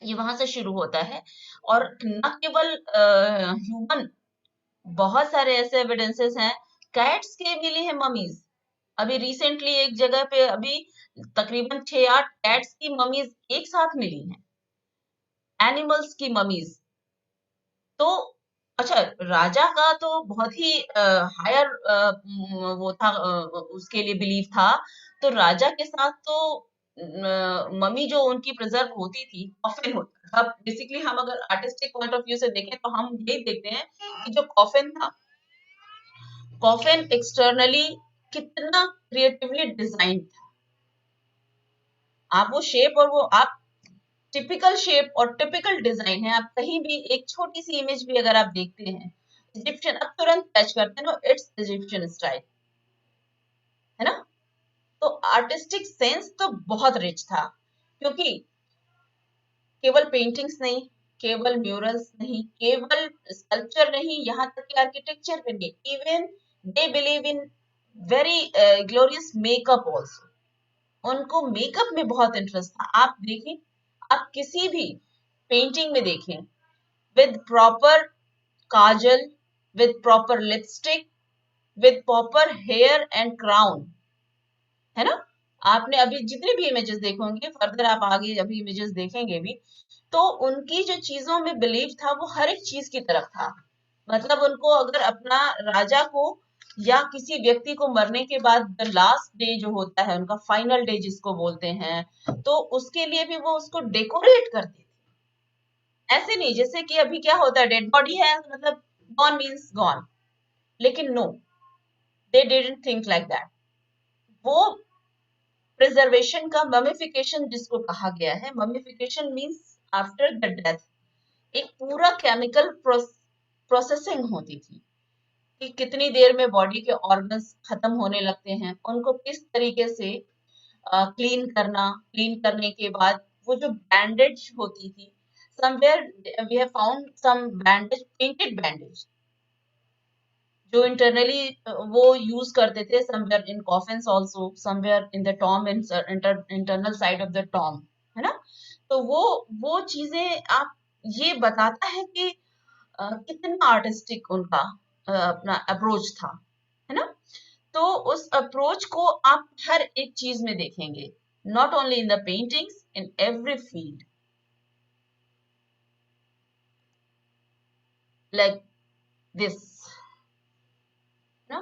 ये वहां से शुरू होता है। और न केवल ह्यूमन, बहुत सारे ऐसे एविडेंसेस हैं, कैट्स के मिले हैं ममीज। अभी रिसेंटली एक जगह पे अभी तकरीबन 6-8 कैट्स की ममीज एक साथ मिली हैं, एनिमल्स की ममीज। तो अच्छा, राजा का तो बहुत ही हायर वो था, उसके लिए बिलीव था। तो राजा के साथ तो मम्मी जो उनकी प्रिजर्व होती थी, कॉफिन होता था। बेसिकली हम अगर आर्टिस्टिक पॉइंट ऑफ व्यू से देखें तो हम यही देखते हैं कि जो कॉफिन था, कॉफिन एक्सटर्नली कितना क्रिएटिवली डिजाइन था। आप वो शेप और वो आप टिपिकल शेप और टिपिकल डिजाइन है, आप कहीं भी एक छोटी सी इमेज भी अगर आप देखते हैं इजिप्शियन, आप तुरंत कैच करते हैं, इट्स इजिप्शियन स्टाइल, है ना। तो आर्टिस्टिक सेंस तो बहुत रिच था, क्योंकि केवल पेंटिंग्स नहीं, केवल म्यूरल्स नहीं, केवल स्कल्पचर नहीं, यहाँ तक कि आर्किटेक्चर भी नहीं, even they believe in very glorious makeup also, उनको मेकअप में बहुत इंटरेस्ट था। आप देखें, आप किसी भी पेंटिंग में देखें, with proper kajal, with proper lipstick, with proper hair and crown, है ना। आपने अभी जितने भी इमेजेस देखे होंगे, फर्दर आप आगे अभी इमेजेस देखेंगे भी, तो उनकी जो चीजों में बिलीव था वो हर एक चीज की तरफ था। मतलब उनको अगर अपना राजा को या किसी व्यक्ति को मरने के बाद द लास्ट डे जो होता है उनका, फाइनल डे जिसको बोलते हैं, तो उसके लिए भी वो उसको डेकोरेट करते थे। ऐसे नहीं जैसे कि अभी क्या होता है, डेड बॉडी है मतलब गॉन मीन्स गॉन, लेकिन no, they didn't think like that. वो प्रिजर्वेशन का, ममिफिकेशन जिसको कहा गया है, mummification means after the death एक पूरा केमिकल प्रोसेसिंग होती थी कि कितनी देर में बॉडी के ऑर्गन्स खत्म होने लगते हैं, उनको किस तरीके से क्लीन करना, क्लीन करने के बाद वो जो बैंडेज होती थी, somewhere we have found some bandage, painted bandage, जो इंटरनली वो यूज करते थे, somewhere in coffins also, somewhere in the tomb, in internal side of the tomb, है ना। तो वो चीजें आप, ये बताता है कि कितना आर्टिस्टिक उनका अपना अप्रोच था, है ना। तो उस अप्रोच को आप हर एक चीज में देखेंगे, not only in the paintings, in every field, like this ना।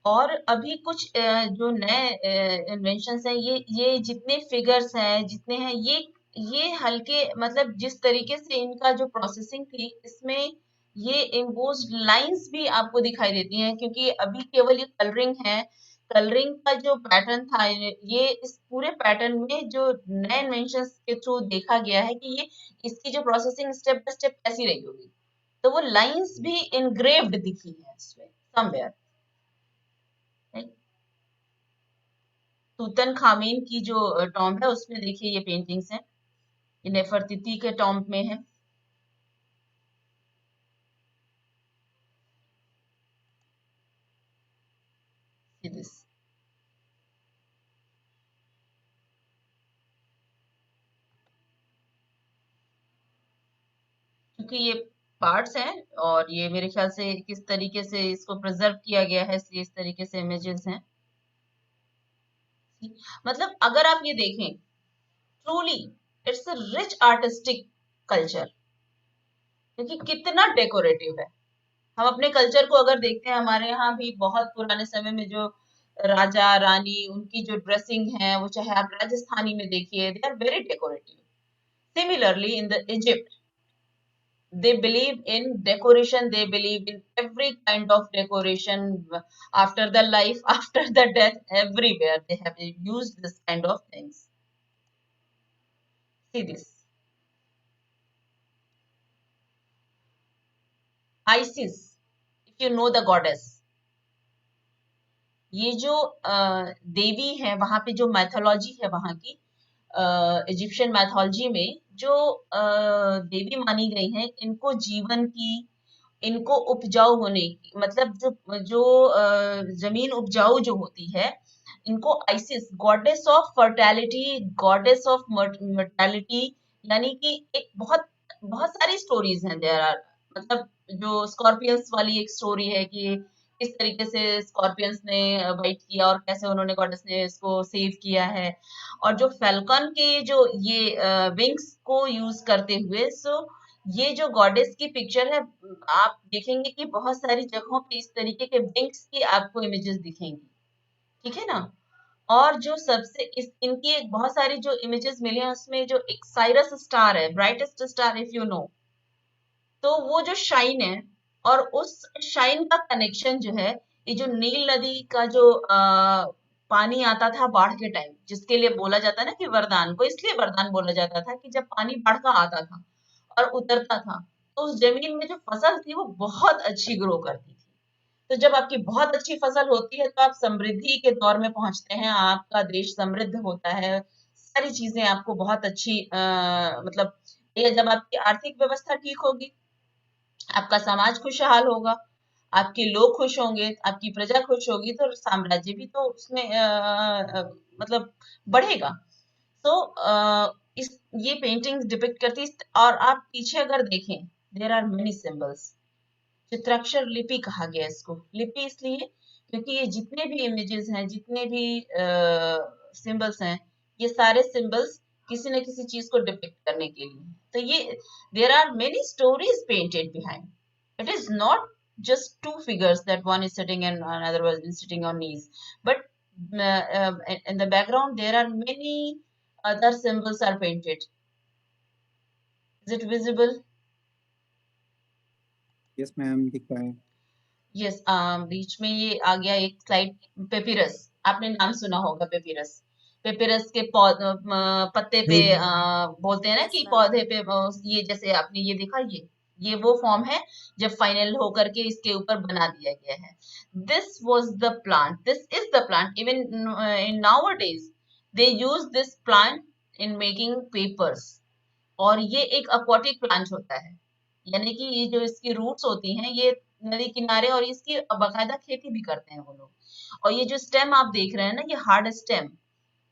और अभी कुछ जो नए इन्वेंशंस हैं, ये जितने फिगर्स हैं, जितने हैं, ये हल्के, मतलब जिस तरीके से इनका जो प्रोसेसिंग थी, इसमें ये एम्बोस्ड लाइंस भी आपको दिखाई देती हैं, क्योंकि अभी केवल ये कलरिंग है। कलरिंग का जो पैटर्न था, ये इस पूरे पैटर्न में जो नए इन्वेंशंस के थ्रू देखा गया है कि ये इसकी जो प्रोसेसिंग स्टेप बाय स्टेप कैसी रही होगी, तो वो लाइंस भी इनग्रेव्ड दिखी है इसमें समवेयर। तूतन खामीन की जो टॉम्ब है उसमें देखिए ये पेंटिंग्स हैं, ये नेफरतिती के टॉम्ब में है। See this. क्योंकि ये पार्ट्स हैं और ये मेरे ख्याल से किस तरीके से इसको प्रिजर्व किया गया है, इसलिए इस तरीके से इमेजेस हैं। मतलब अगर आप ये देखें, truly it's a rich artistic culture, क्योंकि कितना डेकोरेटिव है। हम अपने कल्चर को अगर देखते हैं, हमारे यहाँ भी बहुत पुराने समय में जो राजा रानी, उनकी जो ड्रेसिंग है, वो चाहे आप राजस्थानी में देखिए, they are very decorative. Similarly in the Egypt, they believe in decoration, they believe in every kind of decoration, after the life, after the death, everywhere they have used this kind of things. See this, Isis, if you know the goddess, ये जो देवी है, वहां पे जो mythology है वहां की, Egyptian mythology में जो देवी मानी गई हैं, इनको जीवन की, इनको उपजाऊ होने की, मतलब जो जो जमीन उपजाऊ जो होती है, इनको Isis, goddess of fertility, goddess of mortality, यानी कि एक बहुत बहुत सारी स्टोरीज हैं देयर आर। मतलब जो स्कॉर्पियंस वाली एक स्टोरी है कि किस तरीके से स्कॉर्पियंस ने बाइट किया और कैसे उन्होंने, गॉडेस ने इसको सेव किया है। और जो फैल्कन के जो ये विंग्स को यूज करते हुए, सो ये जो गॉडेस की पिक्चर है, आप देखेंगे कि बहुत सारी जगहों पे इस तरीके के विंग्स की आपको इमेजेस दिखेंगी, ठीक है ना। और जो सबसे इस इनकी एक बहुत सारी जो इमेजेस मिली हैं, उसमें जो एक साइरस स्टार है, brightest star if you know, तो वो जो शाइन है, और उस शाइन का कनेक्शन जो है, ये जो नील नदी का जो पानी आता था बाढ़ के टाइम, जिसके लिए बोला जाता है ना कि वरदान, को इसलिए वरदान बोला जाता था कि जब पानी बाढ़ का आता था और उतरता था, तो उस जमीन में जो फसल थी वो बहुत अच्छी ग्रो करती थी। तो जब आपकी बहुत अच्छी फसल होती है, तो आप समृद्धि के दौर में पहुंचते हैं, आपका देश समृद्ध होता है, सारी चीजें आपको बहुत अच्छी मतलब, ये जब आपकी आर्थिक व्यवस्था ठीक होगी, आपका समाज खुशहाल होगा, आपके लोग खुश होंगे, आपकी प्रजा खुश होगी, तो साम्राज्य भी तो उसमें मतलब बढ़ेगा। तो इस ये पेंटिंग डिपिक्ट करती है। और आप पीछे अगर देखें, देयर आर मेनी सिंबल्स। चित्राक्षर लिपि कहा गया इसको। लिपि इसलिए क्योंकि ये जितने भी इमेजेस हैं, जितने भी सिंबल्स हैं, ये सारे सिंबल्स किसी न किसी चीज को डिपिक्ट करने के लिए। तो ये there are many stories painted behind. It is not just two figures that one is sitting and another one is sitting on knees, but in the background there are many other symbols are painted. Is it visible? Yes ma'am, दिख रहा है। Yes, बीच में ये आ गया एक slide. Papyrus, आपने नाम सुना होगा पेपिरस। पेपिरस के पत्ते पे बोलते हैं ना Yes, कि ma'am. पौधे पे ये जैसे आपने ये देखा, ये वो फॉर्म है जब फाइनल होकर के इसके ऊपर बना दिया गया है। This was the plant, this is the plant. Even in nowadays they use this plant in making papers. और ये एक aquatic प्लांट होता है, यानी कि ये जो इसकी रूट्स होती हैं, ये नदी किनारे, और इसकी बाकायदा खेती भी करते हैं वो लोग। और ये जो स्टेम आप देख रहे हैं ना, ये हार्ड स्टेम,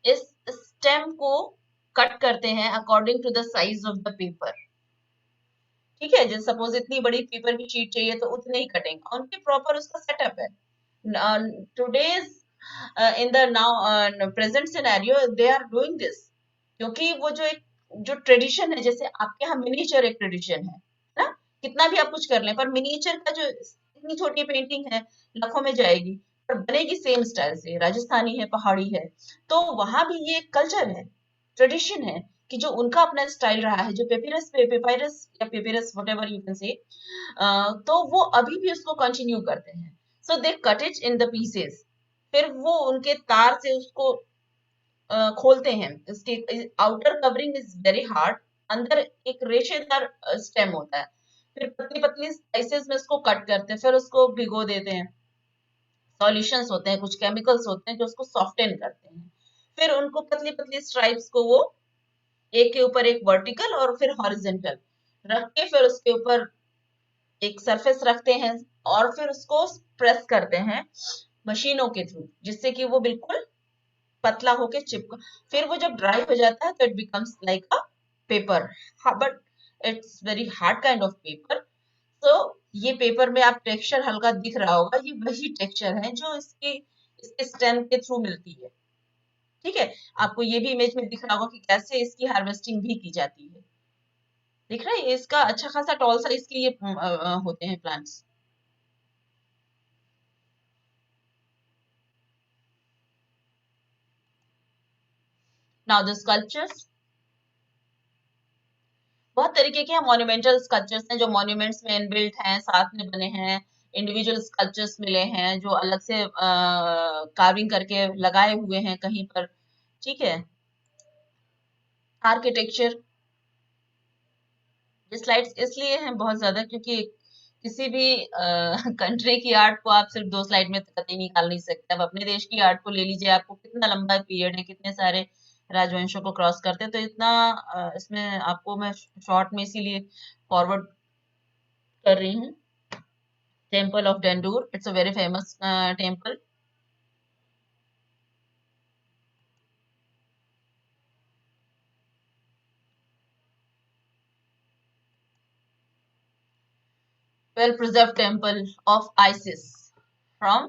इस स्टेम को कट करते हैं according to the size of the paper. ठीक है, जैसे सपोज इतनी बड़ी पेपर की शीट चाहिए तो उतने ही कटेंगे, उनके प्रॉपर उसका सेटअप है। Today's in the now present scenario they are doing this, क्योंकि वो जो ट्रेडिशन है, जैसे आपके यहाँ मिनिएचर एक ट्रेडिशन है ना, कितना भी आप कुछ कर लें, पर मिनिएचर का जो इतनी छोटी पेंटिंग है लाखों में जाएगी, पर बनेगी सेम स्टाइल से, राजस्थानी है, पहाड़ी है। तो वहां भी ये कल्चर है, ट्रेडिशन है, कि जो उनका अपना स्टाइल रहा है, जो पेपिरस या papyrus whatever you can say, तो वो अभी भी उसको कंटिन्यू करते हैं। So they cut it in the pieces, फिर वो उनके तार से उसको खोलते हैं। इसके outer covering is very hard, अंदर एक रेशेदार स्टेम होता है, फिर पतली पतली स्लाइसेस में उसको कट करते हैं, फिर उसको भिगो देते हैं। सॉल्यूशंस होते हैं, कुछ केमिकल्स होते हैं जो उसको सॉफ्टन करते हैं, फिर उनको पतली पतली स्ट्राइप्स को वो एक के ऊपर एक वर्टिकल और फिर हॉरिजेंटल रख के, फिर उसके ऊपर एक सरफेस रखते हैं, और फिर उसको प्रेस करते हैं मशीनों के थ्रू, जिससे कि वो बिल्कुल पतला होके चिपक, फिर वो जब ड्राई हो जाता है तो it becomes like a paper, but it's very hard kind of paper. तो ये पेपर में आप टेक्सचर हल्का दिख रहा होगा, ये वही टेक्सचर है जो इसके स्टेम के थ्रू मिलती है। ठीक है, आपको ये भी इमेज में दिख रहा होगा कि कैसे इसकी हार्वेस्टिंग भी की जाती है। दिख रहा है, इसका अच्छा खासा टॉल साइज के ये होते हैं प्लांट्स। नाउ द स्कल्पचर्स, बहुत तरीके के मॉन्यूमेंटल स्कल्पचर्स हैं जो मॉन्यूमेंट्स में इनबिल्ट हैं, साथ में बने हैं। इंडिविजुअल स्कल्पचर्स मिले हैं जो अलग से कार्विंग करके लगाए हुए हैं कहीं पर। ठीक है, आर्किटेक्चर, ये स्लाइड्स इसलिए हैं बहुत ज्यादा क्योंकि किसी भी कंट्री की आर्ट को आप सिर्फ 2 स्लाइड में कतई निकाल नहीं सकते। अब अपने देश की आर्ट को ले लीजिए, आपको कितना लंबा पीरियड है, कितने सारे राजवंशों को क्रॉस करते हैं, तो इतना इसमें आपको मैं शॉर्ट में इसीलिए फॉरवर्ड कर रही हूँ। Temple of Dendur, it's a very famous temple. Well preserved temple of Isis from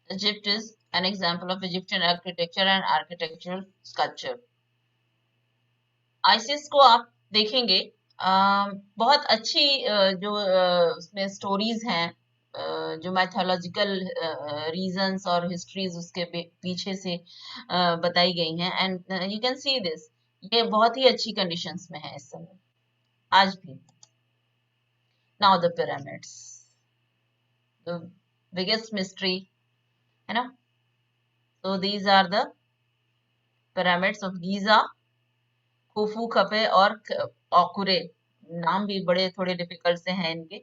Egypt is an example of Egyptian architecture and architectural sculpture. ISIS को आप देखेंगे, बहुत अच्छी जो उसमें स्टोरीज हैं, जो मैथोलॉजिकल रीजंस और हिस्ट्रीज उसके पीछे से बताई गई हैं, and you can see this, ये बहुत ही अच्छी कंडीशंस में है इस समय आज भी। Now the pyramids, the biggest mystery, है ना। So these are the pyramids of Giza, Khufu, Khafre और औकुरे। नाम भी बड़े थोड़े डिफिकल्ट से हैं इनके।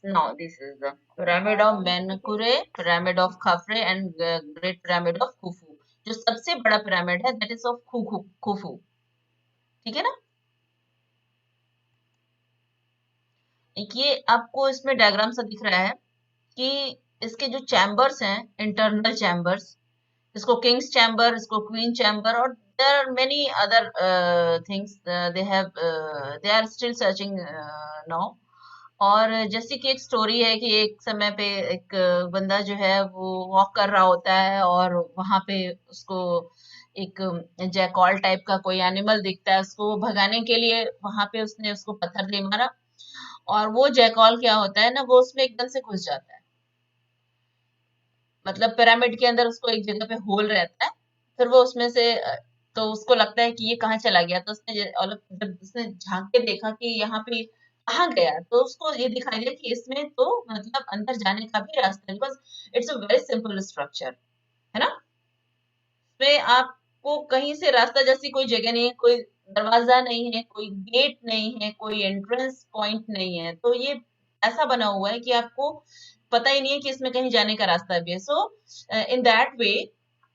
Now this is the pyramid of Menkaure, pyramid of Khafre and great pyramid of Khufu। जो सबसे बड़ा पिरामिड है that is of खुफू। ठीक है ना। एक ये आपको इसमें डायग्राम सा दिख रहा है कि इसके जो चैम्बर्स हैं, इंटरनल चैम्बर्स, इसको किंग्स चैम्बर, इसको क्वीन चैम्बर, और there are many other things they are still searching now. और जैसे कि एक स्टोरी है कि एक समय पे एक बंदा जो है वो वॉक कर रहा होता है और वहां पे उसको एक जैकॉल टाइप का कोई एनिमल दिखता है, उसको वो भगाने के लिए वहां पे उसने उसको पत्थर दे मारा, और वो जैकॉल क्या होता है ना, वो उसमें एकदम से घुस जाता है। मतलब पिरामिड के अंदर उसको एक जगह पे होल रहता है, फिर वो उसमें से तो उसको लगता है कि ये कहाँ चला गया, तो और जब उसने झांक के देखा कि यहाँ पे कहाँ गया, तो उसको ये दिखाई दिया कि इसमें तो मतलब अंदर जाने का भी रास्ता है, because it's a very simple structure, है ना। इसमें आपको कहीं से रास्ता जैसी कोई जगह नहीं है, कोई दरवाजा नहीं है, कोई गेट नहीं है, कोई एंट्रेंस पॉइंट नहीं है, तो ये ऐसा बना हुआ है कि आपको पता ही नहीं है कि इसमें कहीं जाने का रास्ता भी है। सो इन दैट वे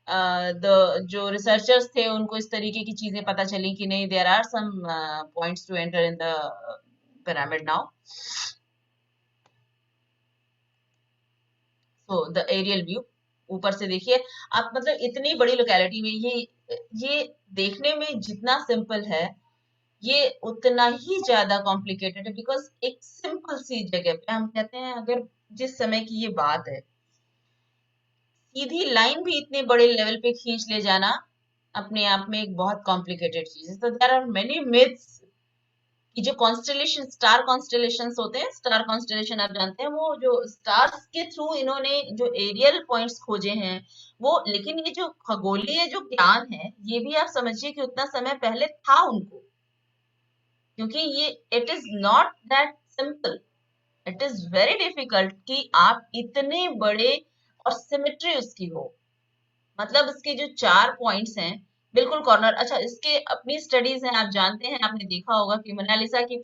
द जो रिसर्चर्स थे उनको इस तरीके की चीजें पता चली कि नहीं, there are some points to enter in the pyramid now. So the aerial view ऊपर से देखिए आप, मतलब इतनी बड़ी लोकेलिटी में ये देखने में जितना सिंपल है, ये उतना ही ज्यादा कॉम्प्लिकेटेड है, बिकॉज एक सिंपल सी जगह पे हम कहते हैं, अगर जिस समय की ये बात है, सीधी लाइन भी इतने बड़े लेवल पे खींच ले जाना अपने आप में एक बहुत कॉम्प्लिकेटेड चीज है। तो देयर आर मेनी मिथ्स कि जो कॉन्स्टेलेशन, स्टार कॉन्स्टेलेशंस होते हैं, स्टार कॉन्स्टेलेशन आप जानते हैं, वो जो स्टार्स के थ्रू इन्होंने जो एरियल पॉइंट्स खोजे हैं वो, लेकिन ये जो खगोलीय जो ज्ञान है, ये भी आप समझिए कि उतना समय पहले था उनको, क्योंकि ये it is not that simple, it is very difficult कि आप इतने बड़े और सिमेट्री उसकी हो, मतलब इसके जो 4 पॉइंट्स हैं बिल्कुल कॉर्नर। अच्छा, इसके अपनी स्टडीज हैं, आप जानते हैं, आपने देखा होगा कि मोनालिसा की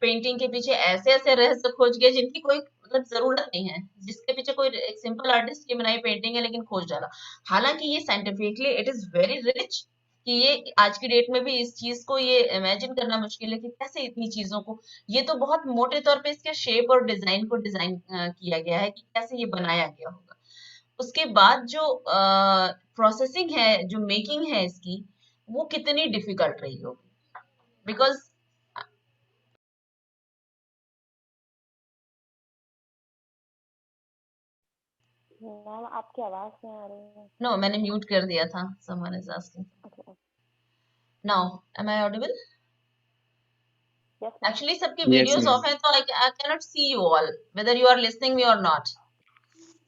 पेंटिंग के पीछे ऐसे ऐसे रहस्य खोज गए जिनकी कोई मतलब जरूरत नहीं है, जिसके पीछे कोई एक सिंपल आर्टिस्ट की बनाई पेंटिंग है, लेकिन खोज डाला। हालांकि ये scientifically it is very rich, कि ये आज की डेट में भी इस चीज को ये इमेजिन करना मुश्किल है कि कैसे इतनी चीजों को, ये तो बहुत मोटे तौर पे इसके शेप और डिजाइन को डिजाइन किया गया है कि कैसे ये बनाया गया होगा। उसके बाद जो प्रोसेसिंग है, जो मेकिंग है इसकी, वो कितनी डिफिकल्ट रही होगी, बिकॉज मैम आपकी आवाज नहीं आ रही है। नो, मैंने म्यूट कर दिया था। Someone is asking Okay. Now, am I audible? Yes, ma'am. Actually सबके Yes, वीडियोस ma'am. ऑफ है, तो I can not see you all, whether you are listening me और नॉट।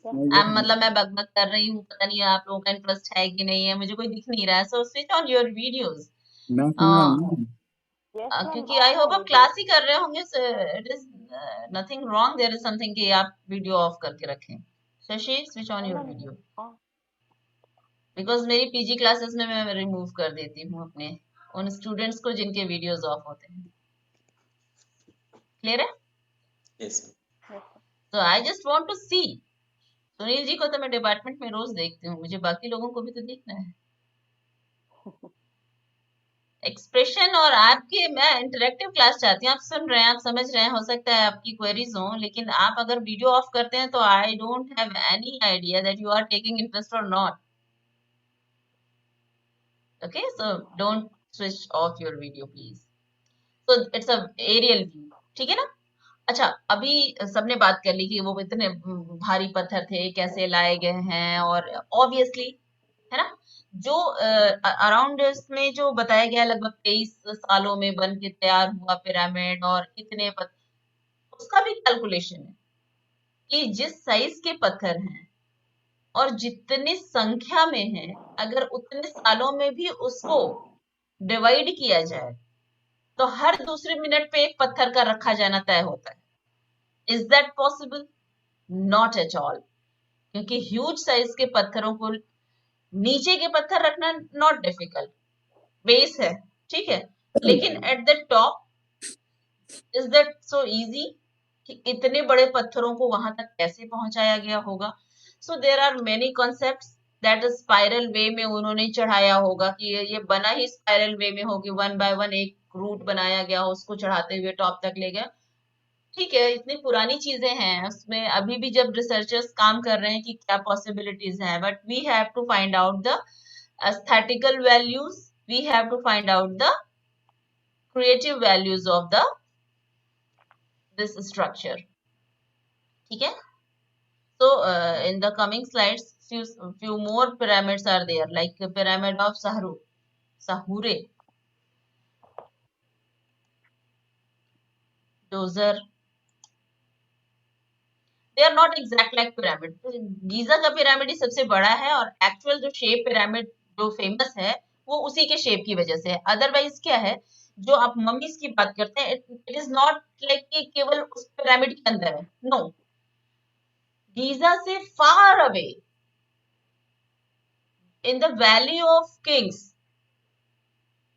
Yes, मतलब मैं बकबक कर रही हूँ, पता नहीं आप लोगों का इंटरेस्ट है कि नहीं है, मुझे कोई दिख नहीं रहा है। So switch on your videos, मैं सुन रहा हूँ। yes, ma'am. क्योंकि आई होप आप क्लास ही कर रहे होंगे। It is nothing wrong, there is something कि आप वीडियो ऑफ करके रखें। Shashi, switch on your video, because मेरी पीजी क्लासेस में मैं रिमूव कर देती हूँ अपने उन स्टूडेंट्स को जिनके वीडियोस ऑफ होते हैं। क्लियर है? यस तो आई जस्ट वांट टू सी। सुनील जी को तो मैं डिपार्टमेंट में रोज देखती हूँ, मुझे बाकी लोगों को भी तो देखना है। एक्सप्रेशन और आपके, मैं इंटरेक्टिव क्लास चाहती हूँ, आप सुन रहे हैं, आप समझ रहे हैं, हो सकता है आपकी क्वेरीज हो, लेकिन आप अगर वीडियो ऑफ करते हैं तो I don't have any idea that you are taking interest और not. Okay, so don't switch off your video please. So it's a aerial view, ठीक है ना। अच्छा, अभी सबने बात कर ली कि वो इतने भारी पत्थर थे, कैसे लाए गए हैं, और ऑब्वियसली, है ना, जो अराउंड इसमें जो बताया गया लगभग 23 सालों में बन के तैयार हुआ पिरामिड, और कितने उसका भी कैलकुलेशन है कि जिस साइज के पत्थर हैं और जितनी संख्या में है, अगर उतने सालों में भी उसको डिवाइड किया जाए तो हर दूसरे मिनट पे एक पत्थर का रखा जाना तय होता है। Is that possible? Not at all, क्योंकि ह्यूज साइज के पत्थरों को, नीचे के पत्थर रखना नॉट डिफिकल्ट, बेस है, ठीक है, लेकिन at the top is that so easy कि इतने बड़े पत्थरों को वहां तक कैसे पहुंचाया गया होगा। So there are many concept that spiral way में उन्होंने चढ़ाया होगा, कि ये बना ही स्पाइरल वे में होगी, वन बाय वन एक रूट बनाया गया, उसको चढ़ाते हुए टॉप तक ले गया। ठीक है, इतनी पुरानी चीजें हैं उसमें, अभी भी जब रिसर्चर्स काम कर रहे हैं कि क्या पॉसिबिलिटीज हैं, but we have to find out the aesthetical values, we have to find out the creative values of the this structure. ठीक है, so in the coming slides few more pyramids are there, like the pyramid of Sahure, Djoser. They are not exact like pyramid. Giza का pyramid ही सबसे बड़ा है और actual जो shape pyramid जो famous है वो उसी के शेप की वजह से है। अदरवाइज क्या है, जो आप मम्मीज की बात करते हैं, इट इज नॉट लाइक कि केवल उस पिरामिड के अंदर है, नो, गीजा से far away in the valley of Kings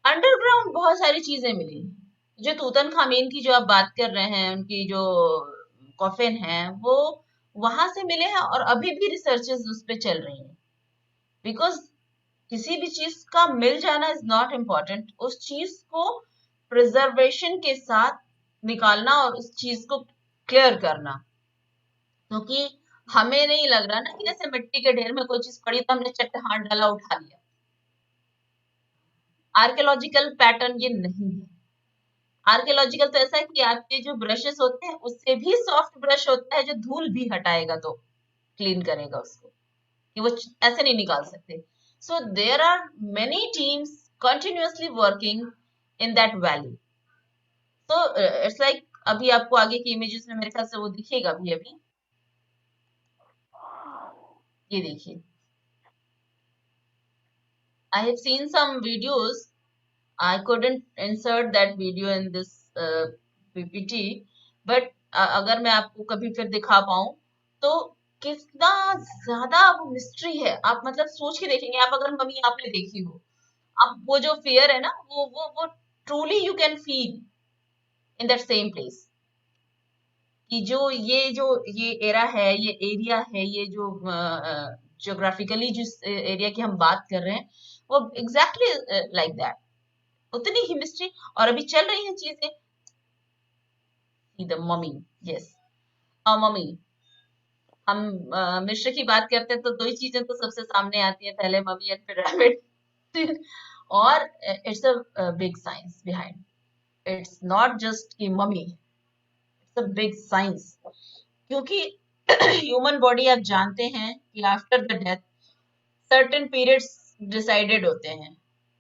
underground बहुत सारी चीजें मिली। जो तूतनखामेन की जो आप बात कर रहे हैं, उनकी जो कॉफिन है वो वहां से मिले हैं और अभी भी रिसर्चेस उस पर चल रही हैं। बिकॉज किसी भी चीज का मिल जाना इज नॉट इम्पोर्टेंट, उस चीज को प्रिजर्वेशन के साथ निकालना और उस चीज को क्लियर करना। क्योंकि हमें नहीं लग रहा ना कि जैसे मिट्टी के ढेर में कोई चीज पड़ी तो हमने चट हाथ डाला उठा लिया। आर्कियोलॉजिकल पैटर्न ये नहीं है। आर्कियोलॉजिकल तो ऐसा है कि आपके जो ब्रशेस होते हैं उससे भी सॉफ्ट ब्रश होता है जो धूल भी हटाएगा तो क्लीन करेगा उसको, कि वो ऐसे नहीं निकाल सकते। So there are many teams continuously working in that valley. So it's like, अभी आपको आगे की इमेजेस में मेरे ख्याल से वो दिखेगा भी अभी, ये देखिए। I have seen some videos. I couldn't insert that video in this PPT, but अगर मैं आपको कभी फिर दिखा पाऊं तो कितना ज्यादा वो मिस्ट्री है। आप मतलब सोच के देखेंगे, आप अगर मम्मी आपने देखी हो, आप वो जो फियर है ना, वो truly you can feel in that same place, कि जो ये एरा है, ये एरिया है, ये जो ज्योग्राफिकली जिस एरिया की हम बात कर रहे हैं वो एग्जैक्टली लाइक दैट, उतनी ही मिस्ट्री और अभी चल रही हैं चीजें। The mummy, yes, mummy. हम मिस्र की बात करते हैं तो दो ही चीजें तो सबसे सामने आती है, पहले मम्मी एंड पिरामिड। और it's a big science behind, it's not just की mummy, it's a big science. क्योंकि ह्यूमन बॉडी आप जानते हैं कि after the death certain periods decided होते हैं।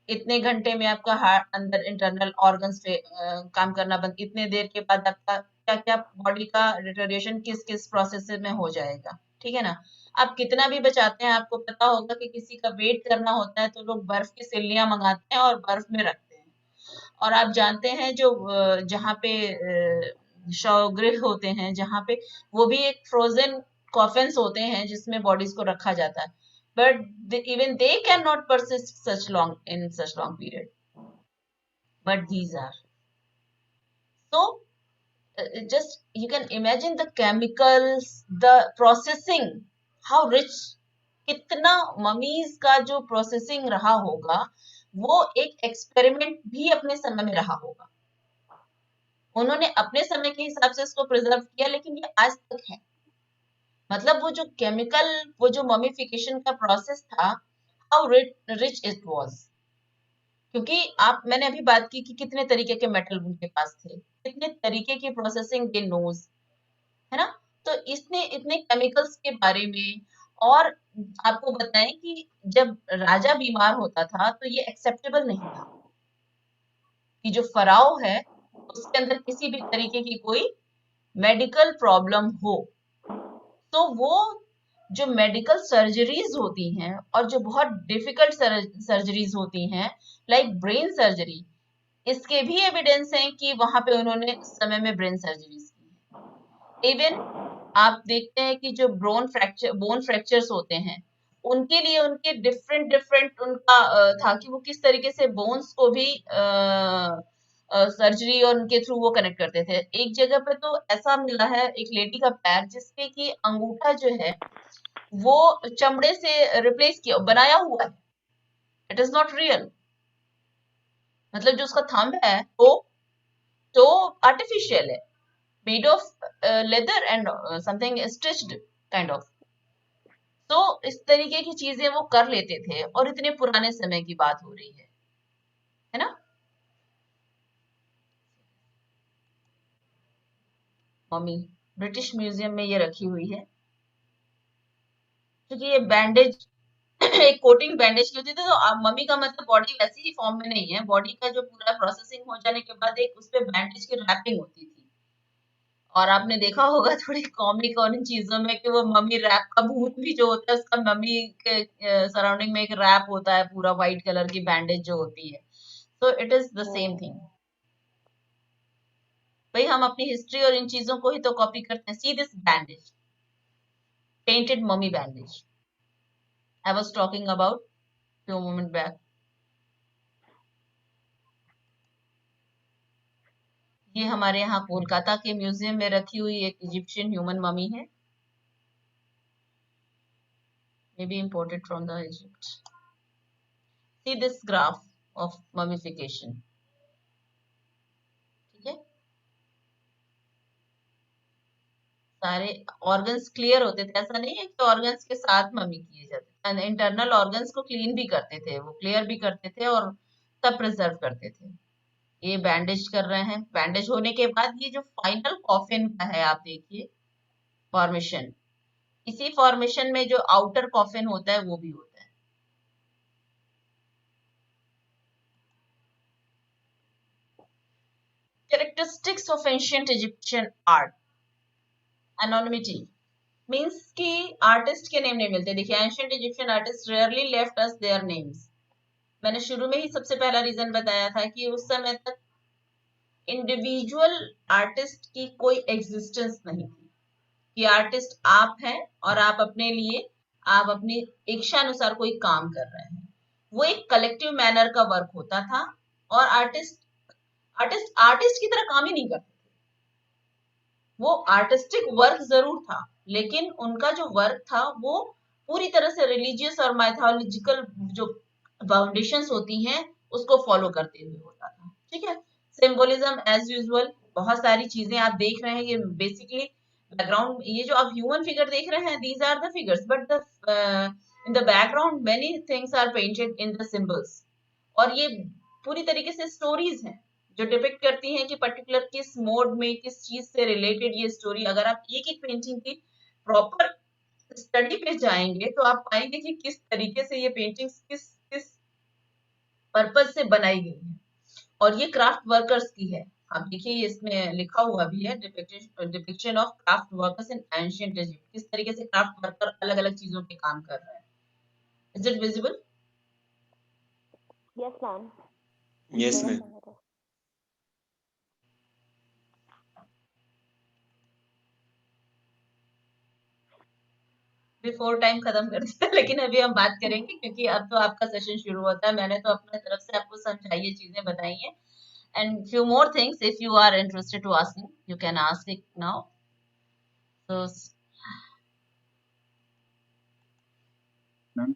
इतने घंटे में आपका हार्ट अंदर इंटरनल ऑर्गन्स पे काम करना बंद, इतने देर के बाद आपका क्या क्या बॉडी का डिटोरिएशन किस किस प्रोसेस में हो जाएगा, ठीक है ना। आप कितना भी बचाते हैं, आपको पता होगा कि किसी का वेट करना होता है तो लोग बर्फ की सिल्लियां मंगाते हैं और बर्फ में रखते हैं। और आप जानते हैं जो जहाँ पे शवगृह होते हैं, जहाँ पे वो भी एक फ्रोजन कॉफिन्स होते हैं जिसमें बॉडीज को रखा जाता है, but even they cannot persist such long in such long period, but these are so just you can imagine the chemicals, the processing, how rich, कितना ममीज का जो प्रोसेसिंग रहा होगा, वो एक एक्सपेरिमेंट भी अपने समय में रहा होगा। उन्होंने अपने समय के हिसाब से इसको प्रिजर्व किया, लेकिन ये आज तक है। मतलब वो जो केमिकल, वो जो ममीफिकेशन का प्रोसेस था, हाउ रिच इट वाज। क्योंकि मैंने अभी बात की कि कितने तरीके के मेटल उनके पास थे, कितने तरीके की प्रोसेसिंग दे नोज, है ना। तो इसने इतने केमिकल्स के बारे में, और आपको बताएं कि जब राजा बीमार होता था तो ये एक्सेप्टेबल नहीं था कि जो फराओ है उसके अंदर किसी भी तरीके की कोई मेडिकल प्रॉब्लम हो। तो वो जो मेडिकल सर्जरीज होती हैं और जो बहुत डिफिकल्ट सर्जरीज होती हैं, लाइक ब्रेन सर्जरी, इसके भी एविडेंस हैं कि वहां पे उन्होंने समय में ब्रेन सर्जरीज की। इवन आप देखते हैं कि जो बोन फ्रैक्चर्स होते हैं, उनके लिए उनके डिफरेंट उनका था कि वो किस तरीके से बोन्स को भी सर्जरी और उनके थ्रू वो कनेक्ट करते थे। एक जगह पे तो ऐसा मिला है एक लेडी का पैर जिसपे कि अंगूठा जो है वो चमड़े से रिप्लेस किया, बनाया हुआ है, इट इज नॉट रियल। मतलब जो उसका थंब है वो तो आर्टिफिशियल है, made of leather and something stitched kind of. तो इस तरीके की चीजें वो कर लेते थे और इतने पुराने समय की बात हो रही है ना। मम्मी ब्रिटिश म्यूजियम में ये रखी हुई है, क्योंकि ये बैंडेज एक कोटिंग बैंडेज की होती थी, तो मम्मी का मतलब बॉडी वैसी ही फॉर्म में नहीं है, बॉडी का जो पूरा प्रोसेसिंग हो जाने के बाद एक उस पे बैंडेज की रैपिंग होती थी। और आपने देखा होगा थोड़ी कॉमिक और इन चीजों में कि वो मम्मी रैप का भूत भी जो होता है उसका मम्मी के सराउंडिंग में एक रैप होता है, पूरा व्हाइट कलर की बैंडेज जो होती है। So it is the same thing. भाई हम अपनी हिस्ट्री और इन चीजों को ही तो कॉपी करते हैं। See this bandage, painted mummy bandage I was talking about few moment back. ये हमारे यहाँ कोलकाता के म्यूजियम में रखी हुई एक इजिप्शियन ह्यूमन ममी है, may be imported from the Egypt. See this graph of mummification. ठीक है, सारे ऑर्गन्स क्लियर होते थे, ऐसा नहीं है कि ऑर्गन्स के साथ मम्मी किए जाते थे, इंटरनल ऑर्गन्स को क्लीन भी करते थे, वो क्लियर भी करते थे और तब प्रिजर्व करते थे। ये बैंडेज कर रहे हैं, बैंडेज होने के बाद ये जो फाइनल कॉफिन का है आप देखिए फॉर्मेशन, इसी फॉर्मेशन में जो आउटर कॉफिन होता है वो भी होता है। Characteristics of ancient Egyptian art. Anonymity means कि आर्टिस्ट के नेम नहीं मिलते। देखिए ancient Egyptian artist rarely left us their names. मैंने शुरू में ही सबसे पहला रीजन बताया था कि उस समय तक इंडिविजुअल आर्टिस्ट की कोई एग्जिस्टेंस नहीं थी, कि आर्टिस्ट आप हैं और आप अपने लिए आप अपनी इच्छा अनुसार कोई काम कर रहे हैं। वो एक कलेक्टिव मैनर का वर्क होता था और आर्टिस्ट की तरह काम ही नहीं करते थे। वो आर्टिस्टिक वर्क जरूर था, लेकिन उनका जो वर्क था वो पूरी तरह से रिलीजियस और माइथोलॉजिकल जो फाउंडेशंस होती हैं उसको फॉलो करते हुए होता था। ठीक है, सिंबोलिज्म एज यूजुअल, बहुत सारी चीजें आप देख रहे हैं। ये बेसिकली बैकग्राउंड, ये जो आप ह्यूमन फिगर देख रहे हैं, these are the figures, but the in the background many things are painted in the symbols. और ये पूरी तरीके से स्टोरीज हैं जो डिपिक्ट करती हैं कि पर्टिकुलर किस मोड में किस चीज से रिलेटेड ये स्टोरी। अगर आप एक एक पेंटिंग की प्रॉपर स्टडी पे जाएंगे तो आप पाएंगे कि किस तरीके से ये पेंटिंग्स किस किस पर्पज से बनाई गई है। और ये क्राफ्ट वर्कर्स की है, आप देखिए इसमें लिखा हुआ भी है, depiction of craft workers in ancient Egypt. किस तरीके से क्राफ्ट वर्कर अलग अलग चीजों पे काम कर रहे हैं। Is it visible? Yes ma'am. Yes ma'am. Before time खत्म कर दिया, लेकिन अभी हम बात करेंगे क्योंकि अब तो आपका सेशन शुरू होता है। मैंने तो अपने तरफ से आपको समझाई चीजें बताई हैं, and few more things if you are interested to ask you can ask it now. तो मैम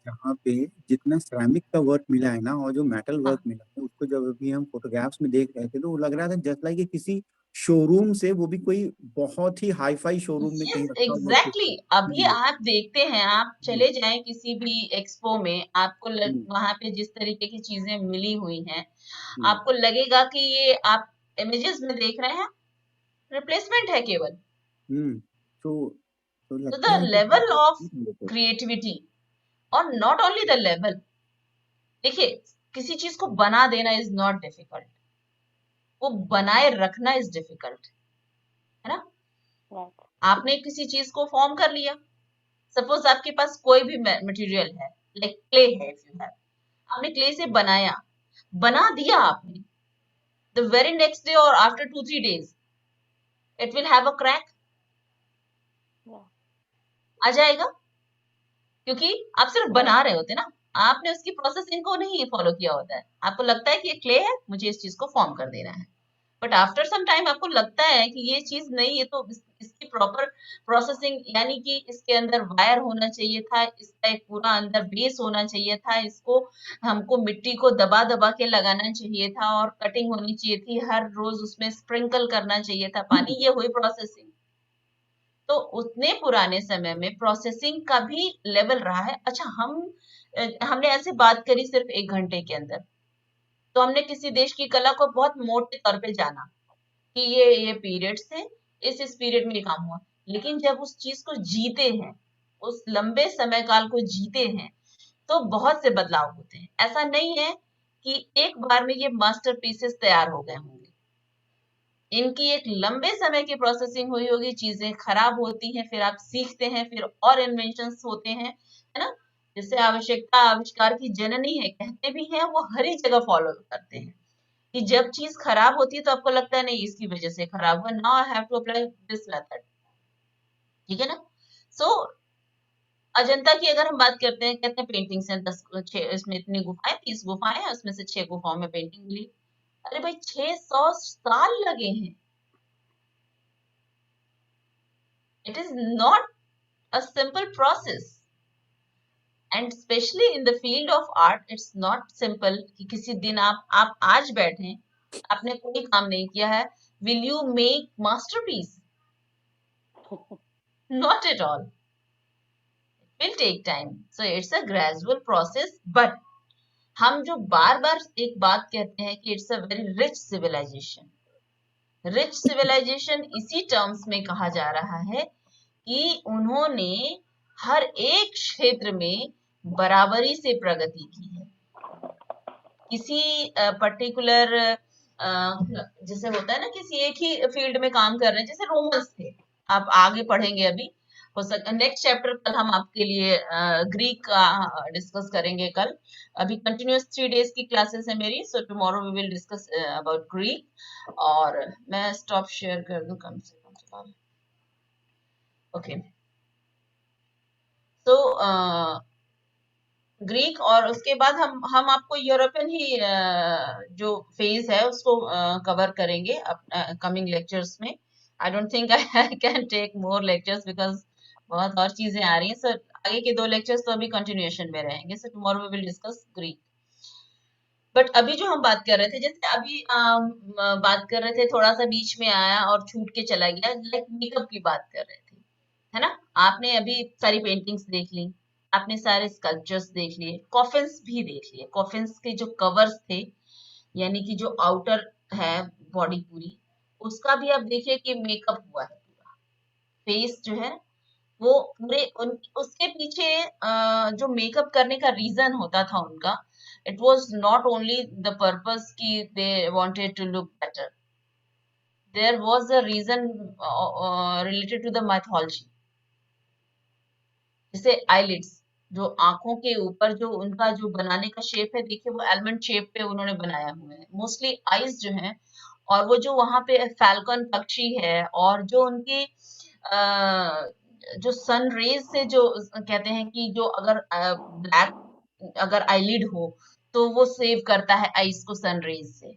यहाँ पे जितना सिरेमिक का वर्क मिला है ना और जो मेटल वर्क मिला है, उसको जब अभी हम फोटोग्राफ्स में देख रहे थे तो वो लग रहा था जस्ट लाइक किसी शोरूम से, वो भी कोई बहुत ही हाई फाई शोरूम में कहीं रखा हुआ कुछ। एग्जैक्टली, अभी आप देखते हैं, आप चले जाएं किसी भी एक्सपो में, आपको वहां पे जिस तरीके की चीजें मिली हुई हैं, आपको लगेगा कि ये आप इमेजेस में देख रहे हैं, रिप्लेसमेंट है केवल। तो द लेवल ऑफ क्रिएटिविटी और नॉट ओनली द लेवल, देखिए किसी चीज को बना देना इज नॉट डिफिकल्ट, वो बनाए रखना इज डिफिकल्ट, है ना। आपने किसी चीज को फॉर्म कर लिया, सपोज आपके पास कोई भी मटेरियल है, लाइक क्ले है, इफ यू हैव, आपने क्ले से बनाया, बना दिया आपने, द वेरी नेक्स्ट डे और after 2-3 days it will have a crack, आ जाएगा, क्योंकि आप सिर्फ बना रहे होते ना, आपने उसकी प्रोसेसिंग को नहीं फॉलो किया होता है। आपको लगता है कि ये क्ले है, मुझे इस चीज को फॉर्म कर देना है, बट आफ्टर सम टाइम आपको लगता है कि ये चीज नहीं, ये तो इसकी प्रॉपर प्रोसेसिंग, यानी कि इसके अंदर वायर होना चाहिए था, इसका एक पूरा अंदर बेस होना चाहिए था, इसको हमको मिट्टी को दबा दबा के लगाना चाहिए था, और कटिंग होनी चाहिए थी, हर रोज उसमें स्प्रिंकल करना चाहिए था पानी, ये हुई प्रोसेसिंग। तो उतने पुराने समय में प्रोसेसिंग का भी लेवल रहा है। अच्छा, हमने ऐसे बात करी सिर्फ 1 घंटे के अंदर, तो हमने किसी देश की कला को बहुत मोटे तौर पे जाना कि ये पीरियड्स थे, इस पीरियड में ये काम हुआ। लेकिन जब उस चीज को जीते हैं, उस लंबे समय काल को जीते हैं, तो बहुत से बदलाव होते हैं। ऐसा नहीं है कि एक बार में ये मास्टरपीसेस तैयार हो गए होंगे। इनकी एक लंबे समय की प्रोसेसिंग हुई होगी, चीजें खराब होती हैं, फिर आप सीखते हैं, फिर और इन्वेंशंस होते हैं, है ना। जैसे आवश्यकता आविष्कार की जननी है कहते भी हैं, वो हर एक जगह फॉलो करते हैं कि जब चीज खराब होती है तो आपको लगता है नहीं इसकी वजह से खराब हुआ, now I have to apply this method, ठीक है ना। सो अजंता की अगर हम बात करते हैं, कहते हैं पेंटिंग्स हैं 10 इसमें इतनी गुफाएं, 30 गुफाएं हैं, उसमें से 6 गुफाओं में पेंटिंग मिली। अरे भाई 600 साल लगे हैं। It is not a simple process, and especially in the field of art it's not simple कि किसी दिन आप आज बैठे, आपने कोई काम नहीं किया है, will you make masterpiece? Not at all. It will take time, so it's a gradual process, but हम जो बार बार एक बात कहते हैं कि it's a very rich civilization, rich civilization इसी टर्म्स में कहा जा रहा है कि उन्होंने हर एक क्षेत्र में बराबरी से प्रगति की है। किसी पर्टिकुलर जैसे होता है ना, किसी एक ही फील्ड में काम कर रहे हैं, जैसे रोमन्स थे, आप आगे पढ़ेंगे अभी, हो सकता नेक्स्ट चैप्टर कल हम आपके लिए ग्रीक का डिस्कस करेंगे कल। अभी कंटिन्यूअस 3 डेज की क्लासेस है मेरी, so tomorrow we will discuss about Greek. और मैं स्टॉप शेयर कर दूं कम से कम। ओके, तो ग्रीक, और उसके बाद हम आपको यूरोपियन ही जो फेज है उसको कवर करेंगे कमिंग लेक्चर्स में। I don't think I can take more lectures because बहुत और चीजें आ रही हैं। सो आगे के 2 लेक्चर्स तो अभी कंटिन्यूएशन में रहेंगे। So tomorrow we will discuss Greek. बट अभी जो हम बात कर रहे थे, जैसे अभी बात कर रहे थे, थोड़ा सा बीच में आया और छूट के चला गया, लाइक मेकअप की बात कर रहे थे, है ना। आपने अभी सारी पेंटिंग्स देख ली, आपने सारे स्कल्पचर्स देख लिए, कॉफिन्स भी देख लिए। कॉफिन्स के जो कवर्स थे, यानी कि जो आउटर है बॉडी पूरी, उसका भी आप देखिए कि मेकअप हुआ है पूरा। फेस जो है वो पूरे उसके पीछे जो मेकअप करने का रीजन होता था उनका, it was not only the purpose कि they wanted to look better, there was a reason related to the mythology. जैसे आईलिड्स, जो आंखों के ऊपर जो उनका जो बनाने का शेप है, देखिए वो एलमंड शेप पे उन्होंने बनाया हुआ है मोस्टली आईज जो है। और वो जो वहां पे फैल्कन पक्षी है, और जो उनके जो सन रेज से जो कहते हैं कि जो अगर ब्लैक अगर आईलिड हो तो वो सेव करता है आईज को सन रेज से।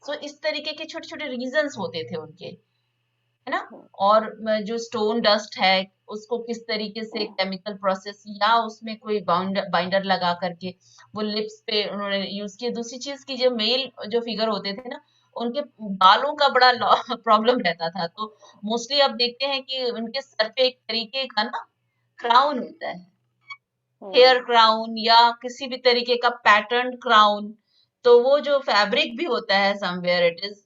सो इस तरीके के छोटे छोटे रीजंस होते थे उनके, है ना। और जो स्टोन डस्ट है उसको किस तरीके से केमिकल प्रोसेस या उसमें कोई बाइंडर लगा करके वो लिप्स पे उन्होंने यूज किया। दूसरी चीज की जो मेल जो फिगर होते थे ना, उनके बालों का बड़ा प्रॉब्लम रहता था, तो मोस्टली आप देखते हैं कि उनके सर पे एक तरीके का ना क्राउन होता है, हेयर क्राउन या किसी भी तरीके का पैटर्न क्राउन। तो वो जो फैब्रिक भी होता है समवेयर इट इज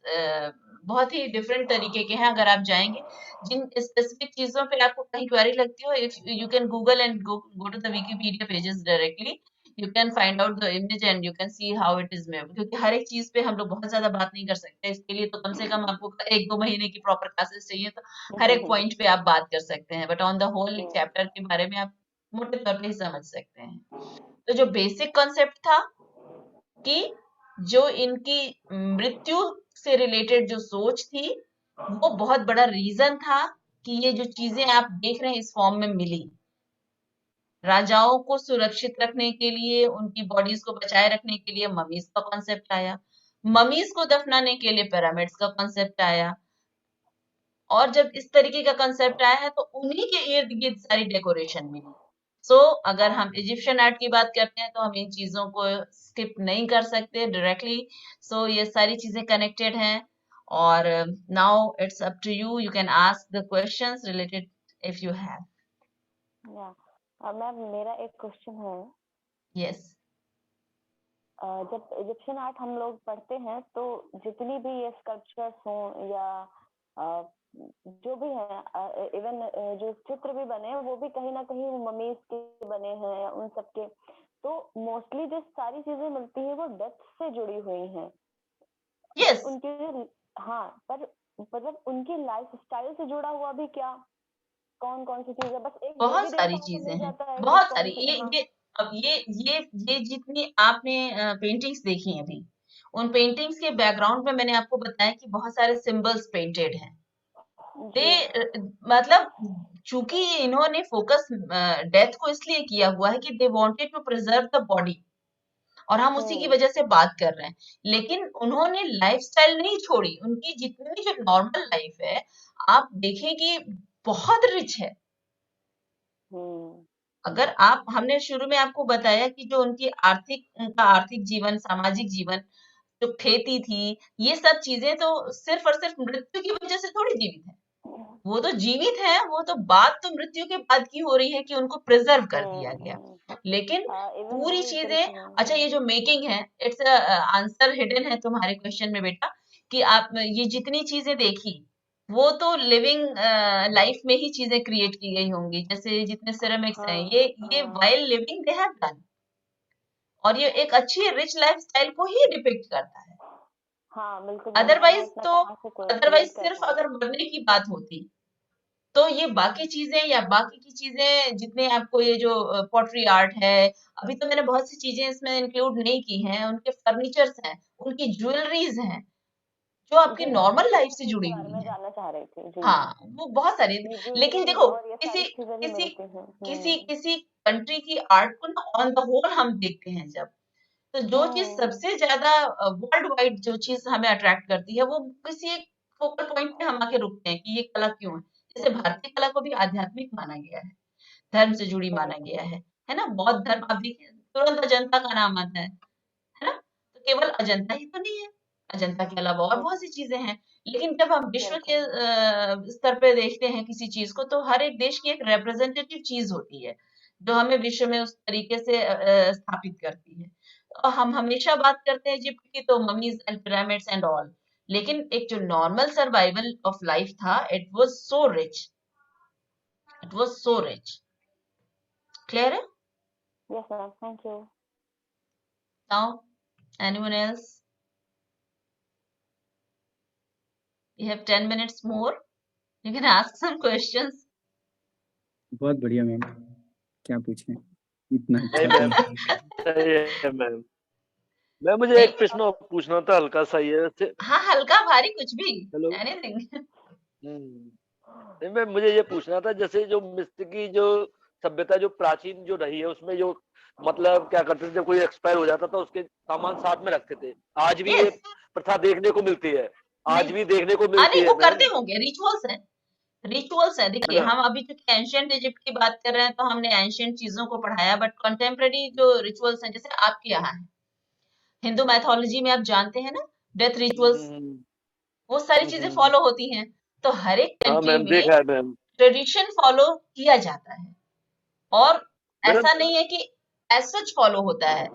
बहुत ही डिफरेंट तरीके के हैं। अगर आप जाएंगे जिन स्पेसिफिक चीजों पे आपको कहीं क्वेरी लगती हो, if you can Google and go to the Wikipedia pages directly, you can find out the image and you can see how it is made. क्योंकि हर एक चीज पे हम लोग बहुत ज्यादा बात नहीं कर सकते, इसके लिए तो कम से कम आपको 1-2 महीने की प्रॉपर क्लासेस चाहिए, तो हर एक पॉइंट पे आप बात कर सकते हैं, बट ऑन द होल एक चैप्टर के बारे में आप मोटे तौर पे ही समझ सकते हैं। तो जो बेसिक कॉन्सेप्ट था कि जो इनकी मृत्यु से रिलेटेड जो सोच थी, वो बहुत बड़ा रीजन था कि ये जो चीजें आप देख रहे हैं इस फॉर्म में मिली। राजाओं को सुरक्षित रखने के लिए, उनकी बॉडीज को बचाए रखने के लिए ममीज का कॉन्सेप्ट आया। ममीज को दफनाने के लिए पिरामिड्स का कॉन्सेप्ट आया, और जब इस तरीके का कंसेप्ट आया है तो उन्हीं के इर्द गिर्द सारी डेकोरेशन मिली। सो अगर हम इजिप्शियन आर्ट की बात करते हैं तो हम इन चीजों को स्किप नहीं कर सकते डायरेक्टली। सो ये सारी चीजें कनेक्टेड हैं। और now it's up to you, you can ask the questions related if you have. Ma'am मेरा एक क्वेश्चन है। यस। जब इजिप्शियन आर्ट हम लोग पढ़ते हैं तो जितनी भी ये स्कल्पचर्स हों या जो भी है, इवन जो चित्र भी बने हैं वो भी कहीं ना कहीं ममीज के बने हैं या उन सब के, तो मोस्टली जो सारी चीजें मिलती हैं वो डेथ से जुड़ी हुई हैं। यस। उनके हाँ, पर मतलब उनकी लाइफ स्टाइल से जुड़ा हुआ भी क्या, कौन कौन सी चीजें, बस एक बहुत देवी सारी देवताओं से चीजें मिल हैं, जाता है कि बहुत कौन सारी। से, हाँ ये अब ये जितनी आपने पेंटिंग्स देखी हैं अभी, उन पेंटिंग्स के बैकग्राउंड में मैंने आपको बताया कि बहुत सारे सिंबल्स पेंटेड हैं। जी मतलब चूंकि इन्होंने फोकस डेथ को इसलिए किया हुआ है कि they wanted to preserve the body, और हम उसी की वजह से बात कर रहे हैं। लेकिन उन्होंने लाइफस्टाइल नहीं छोड़ी, उनकी जितनी जो नॉर्मल लाइफ है आप देखें कि बहुत रिच है। अगर आप, हमने शुरू में आपको बताया कि जो उनका आर्थिक जीवन, सामाजिक जीवन, जो खेती थी, ये सब चीजें तो सिर्फ और सिर्फ मृत्यु की वजह से थोड़ी जीवित है। वो तो जीवित है, वो तो बात तो मृत्यु के बाद की हो रही है कि उनको प्रिजर्व कर दिया गया। लेकिन इवन पूरी वही चीजें, अच्छा ये जो मेकिंग है, इट्स आंसर हिडन है तुम्हारे क्वेश्चन में बेटा, कि आप ये जितनी चीजें देखी वो तो लिविंग लाइफ में ही चीजें क्रिएट की गई होंगी। जैसे जितने सिरेमिक्स हैं, ये while living they have done, और ये एक अच्छी रिच लाइफस्टाइल को ही डिपिक्ट करता है। हाँ बिल्कुल। अदरवाइज सिर्फ अगर मरने की बात होती तो ये बाकी चीजें या बाकी की चीजें जितने आपको ये जो पॉटरी आर्ट है, अभी तो मैंने बहुत सी चीजें इसमें इंक्लूड नहीं की हैं, उनके फर्नीचर्स हैं, उनकी ज्वेलरीज हैं जो आपकी नॉर्मल लाइफ से जुड़ी हुई है। जानना चाह रही थी जी। हाँ, वो बहुत सारी। लेकिन देखो किसी किसी किसी किसी किसी कंट्री की आर्ट को ना ऑन द होल हम देखते हैं जब, तो जो चीज सबसे ज्यादा वर्ल्ड वाइड जो चीज हमें अट्रैक्ट करती है वो किसी एक फोकल पॉइंट पे हम आके रुकते हैं कि ये कला क्यों है। जैसे भारतीय कला को भी आध्यात्मिक माना गया है, धर्म से जुड़ी माना गया है ना। बौद्ध धर्म, आप देखिए तुरंत अजंता का नाम आता है ना। तो केवल अजंता ही तो नहीं है, अजंता के अलावा और बहुत सी चीजें हैं। लेकिन जब हम विश्व के स्तर पे देखते हैं किसी चीज को, तो हर एक देश की एक रिप्रेजेंटेटिव चीज होती है जो हमें विश्व में उस तरीके से स्थापित करती है। और हम हमेशा बात करते हैं इजिप्ट की, तो mummies and pyramids and all, लेकिन एक जो नॉर्मल सर्वाइवल ऑफ लाइफ था, it was so rich, it was so rich. Clear है? Yes ma'am, thank you. Now anyone else? You have 10 minutes more. You can ask some questions. बहुत बढ़िया ma'am, क्या पूछें, इतना नहीं अच्छा। मैम, सही है मैम। मैं मुझे एक प्रश्न और पूछना था, हल्का सा ये। हाँ, हल्का भारी कुछ भी, हेलो। एनीथिंग। नहीं मैम, मुझे ये पूछना था, जैसे जो मिस्र की जो सभ्यता जो प्राचीन जो रही है, उसमें जो मतलब क्या करते थे, जब कोई एक्सपायर हो जाता था उसके सामान साथ में रखते थे। आज भी ये प्रथा देखने को मिलती है, आज भी देखने को मिलती है। वो करते होंगे, रिचुअल्स हैं, रिचुअल्स है। देखिए है ना? हम अभी जो एंशिएंट इजिप्ट की बात कर रहे हैं तो हमने एंशिएंट चीजों को पढ़ाया, बट कंटेम्प्रेरी जो रिचुअल्स हैं, जैसे आपके यहाँ है, हिंदू मैथोलॉजी में आप जानते हैं ना, डेथ रिचुअल्स, वो सारी चीजें फॉलो होती हैं। तो हर एक हाँ कंट्री मैम, में देखा है मैम। ट्रेडिशन फॉलो किया जाता है, और मैडम, ऐसा नहीं है कि एज सच फॉलो होता है,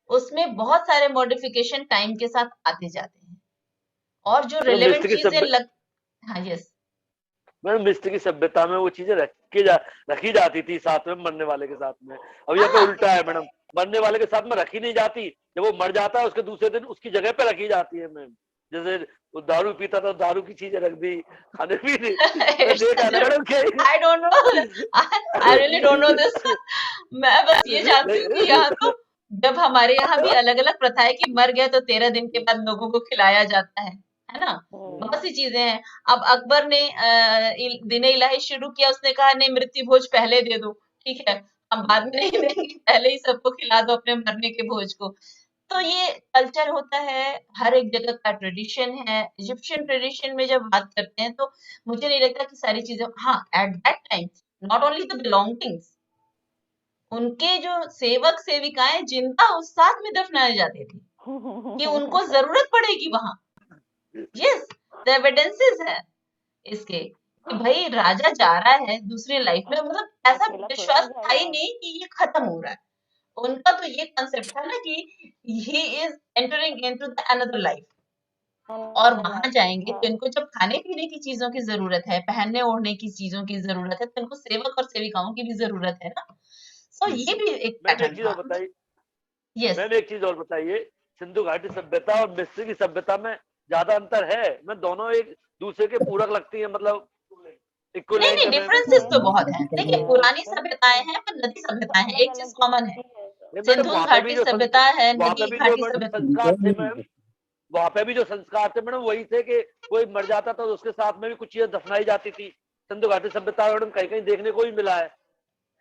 उसमें बहुत सारे मॉडिफिकेशन टाइम के साथ आते जाते हैं, और जो रिलेवेंट चीजें हाँ यस मैडम, मिस्र की सभ्यता में वो चीजें रखी जाती थी साथ में मरने वाले के साथ में। अब यहाँ पे उल्टा है मैडम, मरने वाले के साथ में रखी नहीं जाती, जब वो मर जाता है उसके दूसरे दिन उसकी जगह पे रखी जाती है मैम। जैसे वो दारू पीता था, दारू की चीजें रख दी, खाने पीने। I don't know, I really don't know this। मैं बस ये जानती हूँ कि यहाँ तो जब हमारे यहाँ भी अलग अलग प्रथा है कि मर गया तो 13 दिन के बाद लोगों को खिलाया जाता है ना। बहुत सी चीजें हैं। अब अकबर ने दिने इलाही शुरू किया, उसने कहा नहीं, मृत्यु भोज पहले दे दो, ठीक है, हम बाद में नहीं देंगे, पहले ही सबको खिला दो अपने मरने के भोज को। तो ये कल्चर होता है, हर एक जगह का ट्रेडिशन है। इजिप्शियन ट्रेडिशन में जब बात करते हैं तो मुझे नहीं लगता कि सारी चीजें, हाँ at that time not only the belongings, उनके जो सेवक सेविकाएं जिंदा उस साथ में दफनाए जाते थे कि उनको जरूरत पड़ेगी वहां। यस, द एविडेंसेस है इसके कि भाई राजा जा रहा है दूसरी लाइफ में, मतलब ऐसा अकेला थोड़ा विश्वास ना था ही जाएगा। नहीं कि ये खत्म हो रहा है। उनका तो ये कंसेप्ट था ना कि he is entering into the another life, और वहां जाएंगे तो इनको जब खाने पीने की चीजों की जरूरत है, पहनने ओढ़ने की चीजों की जरूरत है, तो इनको सेवक और सेविकाओं की भी जरूरत है ना। सो ये भी एक मैम एक पैटर्न चीज और था। बताइए, यस, मैम एक चीज और बताइए, सिंधु घाटी सभ्यता और मिस्र की सभ्यता में ज्यादा अंतर है? मैं दोनों एक दूसरे के पूरक लगती है, मतलब नहीं इक्विवेलेंट नहीं, है मैम। डिफरेंसेस तो बहुत हैं। अंतर देखिए है। पुरानी सभ्यताएं हैं पर नदी सभ्यताएं हैं, अलग एक चीज अलग कॉमन है, है तो। नहीं मैडम, सिंधु घाटी सभ्यता है, वहां पे नदी भी जो घाटी मैडम सभ्यता। संस्कार थे मैम, वहां पे भी जो संस्कार थे मैडम वही थे कि कोई मर जाता था तो उसके साथ में भी कुछ चीजें दफनाई जाती थी। सिंधु घाटी सभ्यता मैडम कहीं कहीं देखने को ही मिला है,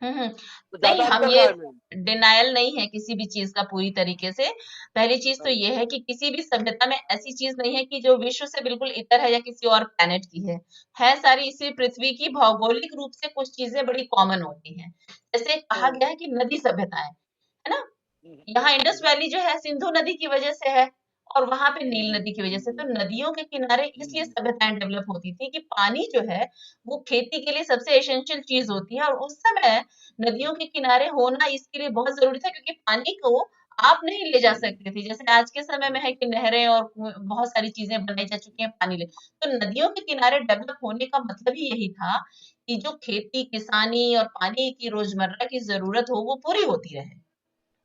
हम्म। तो नहीं, ज्यादा हम अंतर ये कहाँ है मैम? डिनायल नहीं है किसी भी चीज का पूरी तरीके से। पहली चीज तो हाँ। ये है कि किसी भी सभ्यता में ऐसी चीज नहीं है कि जो विश्व से बिल्कुल इतर है या किसी और प्लेनेट की है सारी इसी पृथ्वी की। भौगोलिक रूप से कुछ चीजें बड़ी कॉमन होती हैं, जैसे कहा गया है कि नदी सभ्यताएं है ना, यहाँ इंडस वैली जो है सिंधु नदी की वजह से है, और वहां पे नील नदी की वजह से। तो नदियों के किनारे इसलिए सभ्यताएं डेवलप होती थी कि पानी जो है वो खेती के लिए सबसे एसेंशियल चीज होती है, और उस समय नदियों के किनारे होना इसके लिए बहुत जरूरी था, क्योंकि पानी को आप नहीं ले जा सकते थे जैसे आज के समय में है कि नहरें और बहुत सारी चीजें बनाई जा चुकी हैं पानी ले। तो नदियों के किनारे डेवलप होने का मतलब ही यही था कि जो खेती किसानी और पानी की रोजमर्रा की जरूरत हो वो पूरी होती रहे।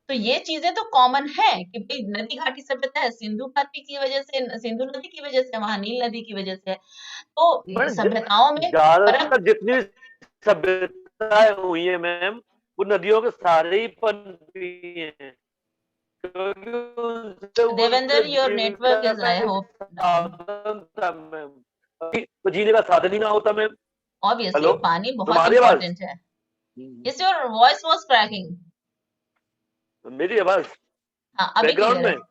तो ये चीजें तो कॉमन है कि भाई नदी घाटी सभ्यता है सिंधु घाटी की वजह से, सिंधु नदी की वजह से, वहां नील नदी की वजह से है। तो मैडम सभ्यताओं में फर्क। ज्यादातर जितनी भी सभ्यताएं हुई है मैम, वो नदियों के सहारे ही पनपी हैं, क्योंकि उनसे देवेंद्र, उनसे योर नेटवर्क जीविका इज का आई एक होप डाउन। साधन था मैम। तो जीने का साधन ही ना होता मैम। ऑब्वियसली हेलो, पानी बहुत तुम्हारी आवाज, इंपॉर्टेंट है। Yes, your voice was cracking. मेरी आवाज हाँ अभी बैकग्राउंड क्लियर है, में।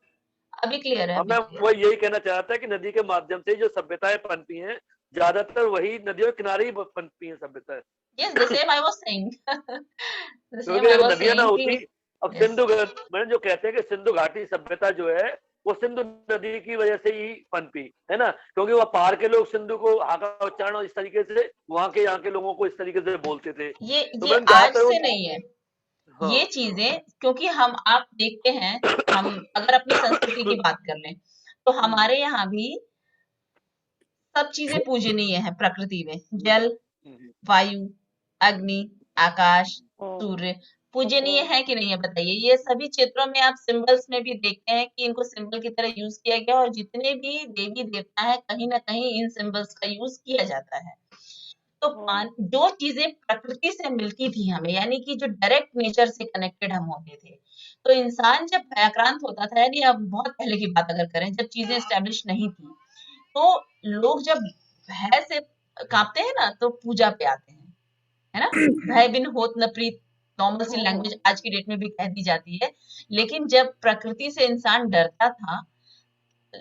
अभी क्लियर है, हाँ अभी मैं क्लियर वो है। यही कहना चाह रहा था कि नदी के माध्यम से जो सभ्यताएं पनपी हैं, ज्यादातर वही नदियों के किनारे ही पनपी हैं सभ्यताएं। Yes, the same I was saying. The same क्योंकि आई अगर वाज नदियां ना सेइंग होती, कि अब यस, मैंने जो कहते हैं कि सिंधु घाटी सभ्यता जो है वो सिंधु नदी की वजह से ही पनपी है ना, क्योंकि वह पार के लोग सिंधु को हा का उच्चारण इस तरीके से, वहां के यहाँ के लोगों को इस तरीके से बोलते थे। तो ये मैम आज ज्यादातर से नहीं है ये हाँ। चीजें, क्योंकि हम आप देखते हैं, हम अगर अपनी संस्कृति की बात कर लें तो हमारे यहाँ भी सब चीजें पूजनीय है प्रकृति में। जल, वायु, अग्नि, आकाश, सूर्य पूजनीय है कि नहीं है बताइए। ये सभी क्षेत्रों में आप सिंबल्स में भी देखते हैं कि इनको सिंबल की तरह यूज किया गया, और जितने भी देवी देवता है कहीं ना कहीं इन सिंबल्स का यूज किया जाता है। तो जो चीजें प्रकृति से मिलती थी हमें, यानी कि जो डायरेक्ट नेचर से कनेक्टेड हम होते थे, तो इंसान जब भयाक्रांत होता था, यानी अब बहुत पहले की बात अगर करें जब चीजें एस्टेब्लिश नहीं थी, तो लोग जब भय से कांपते हैं ना तो पूजा पे आते हैं, है ना। भय बिन होत न प्रीत, नॉर्मल सी लैंग्वेज आज की डेट में भी कह दी जाती है। लेकिन जब प्रकृति से इंसान डरता था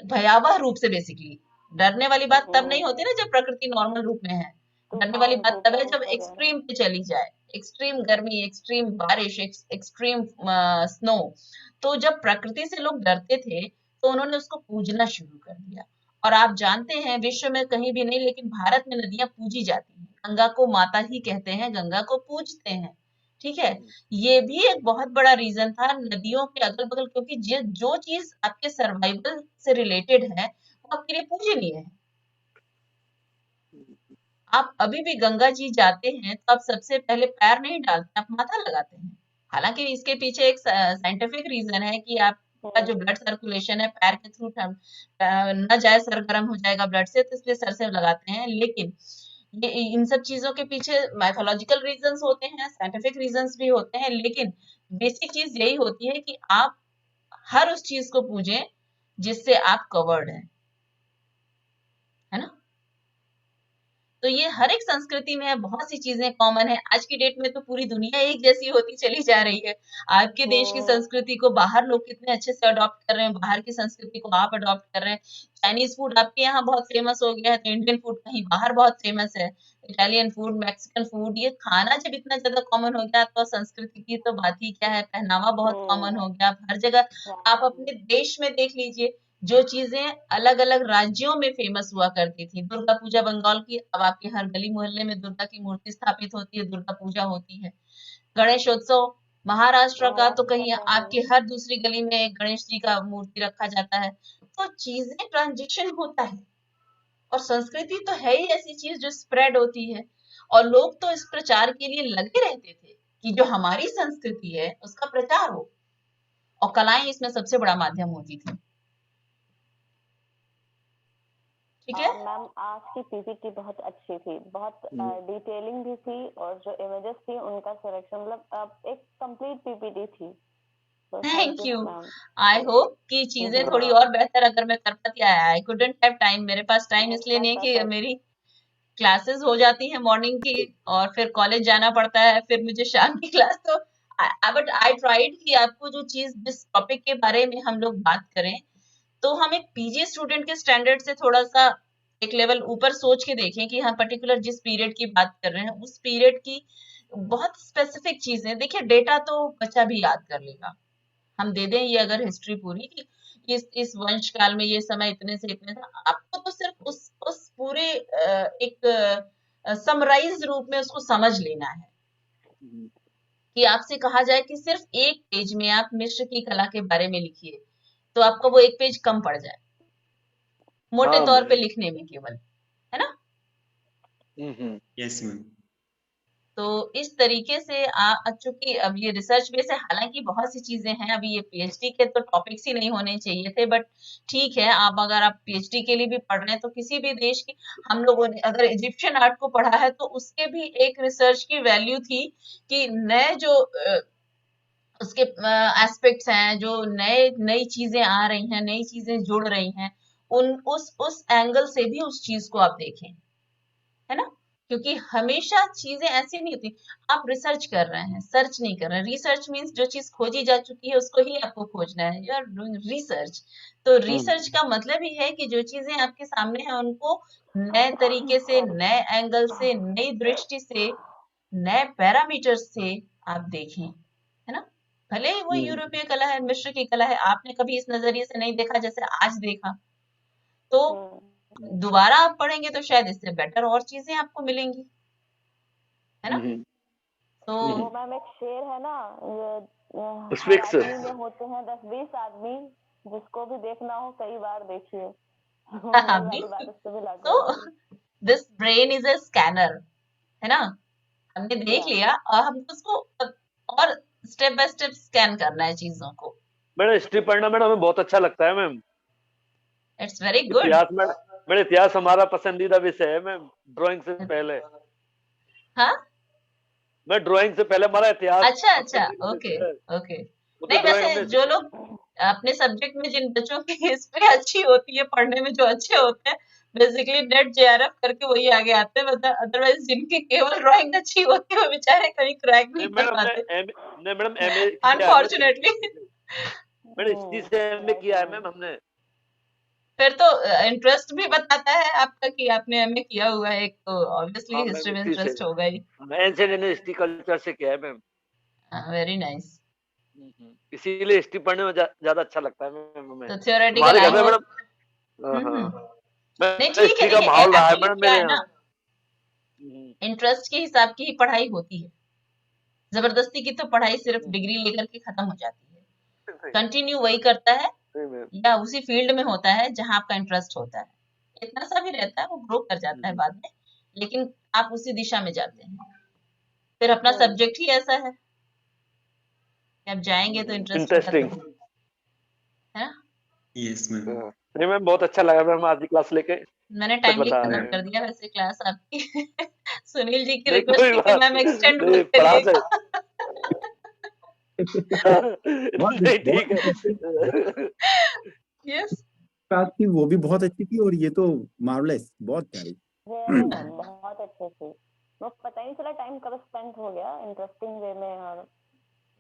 भयावह रूप से, बेसिकली डरने वाली बात तब नहीं होती ना जब प्रकृति नॉर्मल रूप में है। डरने वाली बात तब है जब एक्सट्रीम पे चली जाए, एक्सट्रीम गर्मी, एक्सट्रीम बारिश, एक्सट्रीम स्नो। तो जब प्रकृति से लोग डरते थे तो उन्होंने उसको पूजना शुरू कर दिया। और आप जानते हैं विश्व में कहीं भी नहीं लेकिन भारत में नदियां पूजी जाती हैं, गंगा को माता ही कहते हैं, गंगा को पूजते हैं, ठीक है। ये भी एक बहुत बड़ा रीजन था नदियों के अगल बगल, क्योंकि जो चीज आपके सर्वाइवल से रिलेटेड है वो आपके लिए पूजनीय है। आप अभी भी गंगा जी जाते हैं तो आप सबसे पहले पैर नहीं डालते, आप माथा लगाते हैं। हालांकि इसके पीछे एक साइंटिफिक रीजन है कि आपका जो ब्लड सर्कुलेशन है पैर के थ्रू न जाए, सरगर्म हो जाएगा ब्लड से, तो इसलिए सर से लगाते हैं। लेकिन ये इन सब चीजों के पीछे माइथोलॉजिकल रीजंस होते हैं, साइंटिफिक रीजंस भी होते हैं, लेकिन बेसिक चीज यही होती है कि आप हर उस चीज को पूजें जिससे आप कवर्ड हैं, है ना। तो ये हर एक संस्कृति में है, बहुत सी चीजें कॉमन है। आज की डेट में तो पूरी दुनिया एक जैसी होती चली जा रही है। आपके देश की संस्कृति को बाहर लोग कितने अच्छे से अडॉप्ट कर रहे हैं, बाहर की संस्कृति को आप अडॉप्ट कर रहे हैं। चाइनीज फूड आपके यहाँ बहुत फेमस हो गया है, तो इंडियन फूड कहीं बाहर बहुत फेमस है। इटालियन फूड, मैक्सिकन फूड, ये खाना जब इतना ज्यादा कॉमन हो गया तो संस्कृति की तो बात ही क्या है, पहनावा बहुत कॉमन हो गया। हर जगह आप अपने देश में देख लीजिए, जो चीजें अलग अलग राज्यों में फेमस हुआ करती थी। दुर्गा पूजा बंगाल की, अब आपके हर गली मोहल्ले में दुर्गा की मूर्ति स्थापित होती है, दुर्गा पूजा होती है। गणेशोत्सव महाराष्ट्र का, तो कहीं आपके हर दूसरी गली में एक गणेश जी का मूर्ति रखा जाता है। तो चीजें ट्रांजिशन होता है, और संस्कृति तो है ही ऐसी चीज जो स्प्रेड होती है। और लोग तो इस प्रचार के लिए लगे रहते थे कि जो हमारी संस्कृति है उसका प्रचार हो, और कलाएं इसमें सबसे बड़ा माध्यम होती थी। ठीक है मैम, आज की पीपीटी बहुत अच्छी थी, बहुत डिटेलिंग भी थी, और जो इमेजेस थी उनका सिलेक्शन, मतलब एक कंप्लीट पीपीटी थी। Thank you. आई होप कि चीजें थोड़ी और बेहतर अगर मैं कर पाती। आई कुडंट हैव टाइम, मेरे पास टाइम इसलिए नहीं कि मेरी क्लासेस हो जाती हैं मॉर्निंग की, और फिर कॉलेज जाना पड़ता है, फिर मुझे शाम की क्लास। तो बट आई ट्राइड कि आपको जो चीज, जिस टॉपिक के बारे में हम लोग बात करें, तो हम एक पीजी स्टूडेंट के स्टैंडर्ड से थोड़ा सा एक लेवल ऊपर सोच के देखें कि हम पर्टिकुलर जिस पीरियड की बात कर रहे हैं उस पीरियड की बहुत स्पेसिफिक चीजें देखिए। डेटा तो बच्चा भी याद कर लेगा, हम दे दें ये अगर हिस्ट्री पूरी कि इस वंश काल में ये समय इतने से इतने था, आपको तो सिर्फ उस पूरे एक समराइज रूप में उसको समझ लेना है। कि आपसे कहा जाए कि सिर्फ एक पेज में आप मिस्र की कला के बारे में लिखिए, तो आपको वो एक पेज कम पड़ जाए मोटे तौर पे लिखने में केवल, है ना? Yes ma'am. तो इस तरीके से चूंकि अब ये रिसर्च बेस है, हालांकि बहुत सी चीजें हैं, अभी ये पीएचडी के तो टॉपिक्स ही नहीं होने चाहिए थे, बट ठीक है, आप अगर आप पीएचडी के लिए भी पढ़ रहे हैं तो किसी भी देश की, हम लोगों ने अगर इजिप्शियन आर्ट को पढ़ा है तो उसके भी एक रिसर्च की वैल्यू थी कि नए जो उसके एस्पेक्ट्स हैं, जो नई चीजें आ रही हैं, नई चीजें जुड़ रही हैं, उस एंगल से भी उस चीज को आप देखें, है ना? क्योंकि हमेशा चीजें ऐसी नहीं होती। आप रिसर्च कर रहे हैं, सर्च नहीं कर रहे हैं। रिसर्च मीन्स जो चीज खोजी जा चुकी है उसको ही आपको खोजना है, यू आर डूइंग रिसर्च। तो रिसर्च का मतलब ही है कि जो चीजें आपके सामने हैं उनको नए तरीके से, नए एंगल से, नई दृष्टि से, नए पैरामीटर से आप देखें, है ना? भले ही वो यूरोपीय कला है, मिस्र की कला है, आपने कभी इस नजरिए से नहीं देखा जैसे आज देखा, तो दोबारा आप पढ़ेंगे तो शायद इससे बेटर और चीजें आपको मिलेंगी, है ना? तो वो मैम एक शेर है ना, स्पिक्स। हर आदमी में होते हैं 10-20 आदमी, जिसको भी देखना हो कई बार देखिए। तो this brain is a scanner, है ना? हमने देख लिया और हमको उसको और स्टेप बाय स्टेप स्कैन करना है चीजों को। मैडम हिस्ट्री पढ़ना मैडम हमें बहुत अच्छा लगता है मैम। It's very good. इतिहास में मैडम, इतिहास हमारा पसंदीदा विषय है मैम, ड्राइंग से पहले। हाँ, मैं ड्राइंग से पहले हमारा इतिहास। अच्छा, ओके ओके। नहीं, वैसे जो लोग अपने सब्जेक्ट में, जिन बच्चों की हिस्ट्री अच्छी होती है, पढ़ने में जो अच्छे होते हैं, बेसिकली नेट जेआरएफ करके वही आगे आते हैं। अदरवाइज जिनकी केवल ड्राइंग अच्छी होती है वो बेचारे कभी क्रैक नहीं कर पाते, madam MA unfortunately. Madam history से एमए किया है मैम हमने। फिर तो इंटरेस्ट भी बताता है आपका कि आपने एमए किया हुआ है, एक तो ऑब्वियसली हिस्ट्री में इंटरेस्ट होगा ही। एंशिएंट हिस्ट्री कल्चर से किया है मैम। Very nice. इसीलिए हिस्ट्री पढ़ने में ज्यादा अच्छा लगता है मैम। तो थ्योरेटिकल मैडम नहीं, ठीक है, का माहौल रहा है मैडम क्या मेरे है ना, इंटरेस्ट के हिसाब की ही पढ़ाई होती है। जबरदस्ती की तो पढ़ाई सिर्फ डिग्री लेकर के खत्म हो जाती है। कंटिन्यू वही करता है या उसी फील्ड में होता है जहां आपका इंटरेस्ट होता है। इतना सा भी रहता है, वो ग्रो कर जाता है बाद में, लेकिन आप उसी दिशा में जाते हैं। फिर अपना सब्जेक्ट ही ऐसा है कि आप जाएंगे तो इंटरेस्टिंग है ना? Yes ma'am. नहीं मैम, बहुत अच्छा लगा मैम आज की क्लास लेके। मैंने टाइमली खत्म कर दिया वैसे क्लास आपकी। सुनील जी की रिक्वेस्ट थी कि मैम एक्सटेंड मत करिएगा। नहीं ठीक है। यस, बात थी वो भी बहुत अच्छी थी, और ये तो मार्वलेस, बहुत प्यारी। रियली मैम बहुत अच्छे से, वो पता ही नहीं चला टाइम कब स्पेंड हो गया इंटरेस्टिंग वे में, और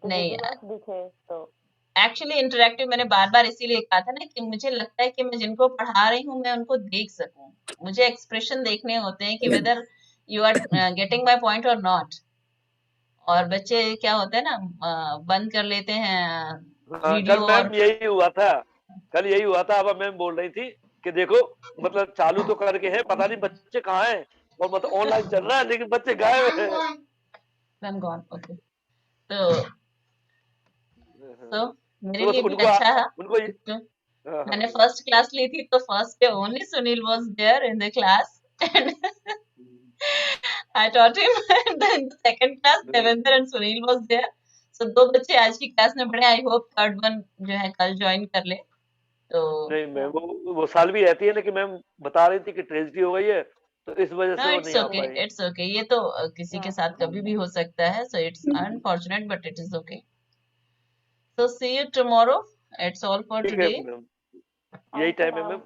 तो नहीं विजुअल्स दिखे तो एक्चुअली इंटरेक्टिव मैंने बार बार इसीलिए कहा था ना कि मुझे लगता है कि मैं जिनको पढ़ा रही हूँ मैं उनको देख सकूं, मुझे एक्सप्रेशन देखने होते हैं कि whether you are getting my point और नॉट। और बच्चे क्या होते हैं ना बंद कर लेते हैं हाँ, कल वीडियो और मैम यही हुआ था, कल यही हुआ था। अब मैम बोल रही थी कि देखो मतलब चालू तो करके है, पता नहीं बच्चे कहाँ हैं, और मतलब ऑनलाइन चल रहा है लेकिन बच्चे गायब हैं। I'm gone, okay। तो मेरे तो लिए भी उनको अच्छा है। उनको तो हाँ, मैंने हाँ। फर्स्ट क्लास ली थी तो first day only Sunil was there in the class and I taught him and then the second class Devendra and Sunil was there। So दो बच्चे आज की क्लास में पढ़े, आई होप थर्ड वन जो है कल ज्वाइन कर ले। तो नहीं मैम वो साल भी रहती है ना कि मैम बता रही थी कि ट्रेजेडी हो गई है, तो इस वजह से नो वो इट्स नहीं आ ओके, पाई। इट्स ओके, ये तो किसी के साथ कभी भी हो सकता है, so it's unfortunate but it is okay. So see you tomorrow। It's all for ठीक है today। मैम, यही थैंक यू टाइम है मैम। मैम।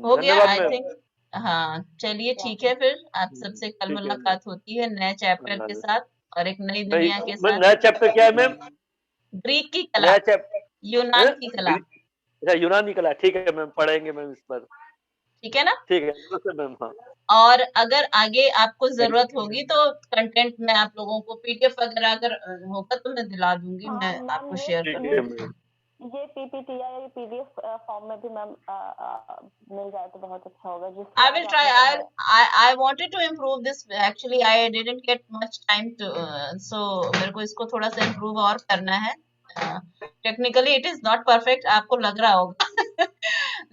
हो गया धन्यवाद आई मैम। थिंक। हाँ चलिए या ठीक है, फिर आप सबसे कल ठीक है मैम। मुलाकात होती है नए चैप्टर के साथ और एक नई नहीं दुनिया के मैम, साथ। नया चैप्टर क्या है मैम? ग्रीक की कला, नया चैप्टर यूनान की कला, अच्छा यूनानी कला, ठीक है मैम, पढ़ेंगे मैम इस पर। ठीक है ना। ठीक है नमस्ते मैम। हाँ और अगर आगे आपको जरूरत होगी तो कंटेंट मैं आप लोगों को पीडीएफ वगैरह अगर होगा तो मैं दिला दूंगी, हाँ मैं मैम आपको शेयर ठीक कर है दूंगी। मैम। ये पीपीटी या ये पीडीएफ फॉर्म में भी मैम मिल जाए तो बहुत अच्छा होगा, जिस I आज will try। आपने पढ़ाया। I wanted to improve this। Actually, I didn't get much time to so मेरे को इसको थोड़ा सा improve और करना है। Technically it is not perfect, आपको लग रहा होगा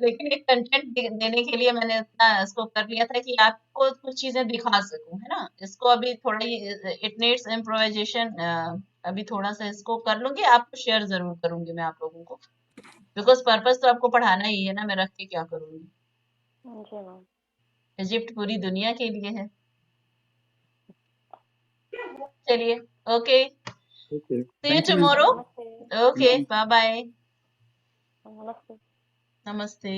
लेकिन एक कंटेंट देने के लिए मैंने इतना इसको कर लिया था कि आपको कुछ चीजें दिखा सकूं, है ना। इसको अभी थोड़ा इट नीड्स इम्प्रोवाइजेशन, अभी थोड़ा सा इसको कर लूंगी, आपको शेयर जरूर करूंगी मैं आप लोगों को, बिकॉज पर्पस तो आपको पढ़ाना ही है ना, मैं रख के क्या करूंगी। जी मैम। इजिप्ट पूरी दुनिया के लिए है। चलिए okay, Okay. See you Thank you, ma'am. Tomorrow. नमस्ते। Okay Thank you. Bye bye, नमस्ते। नमस्ते।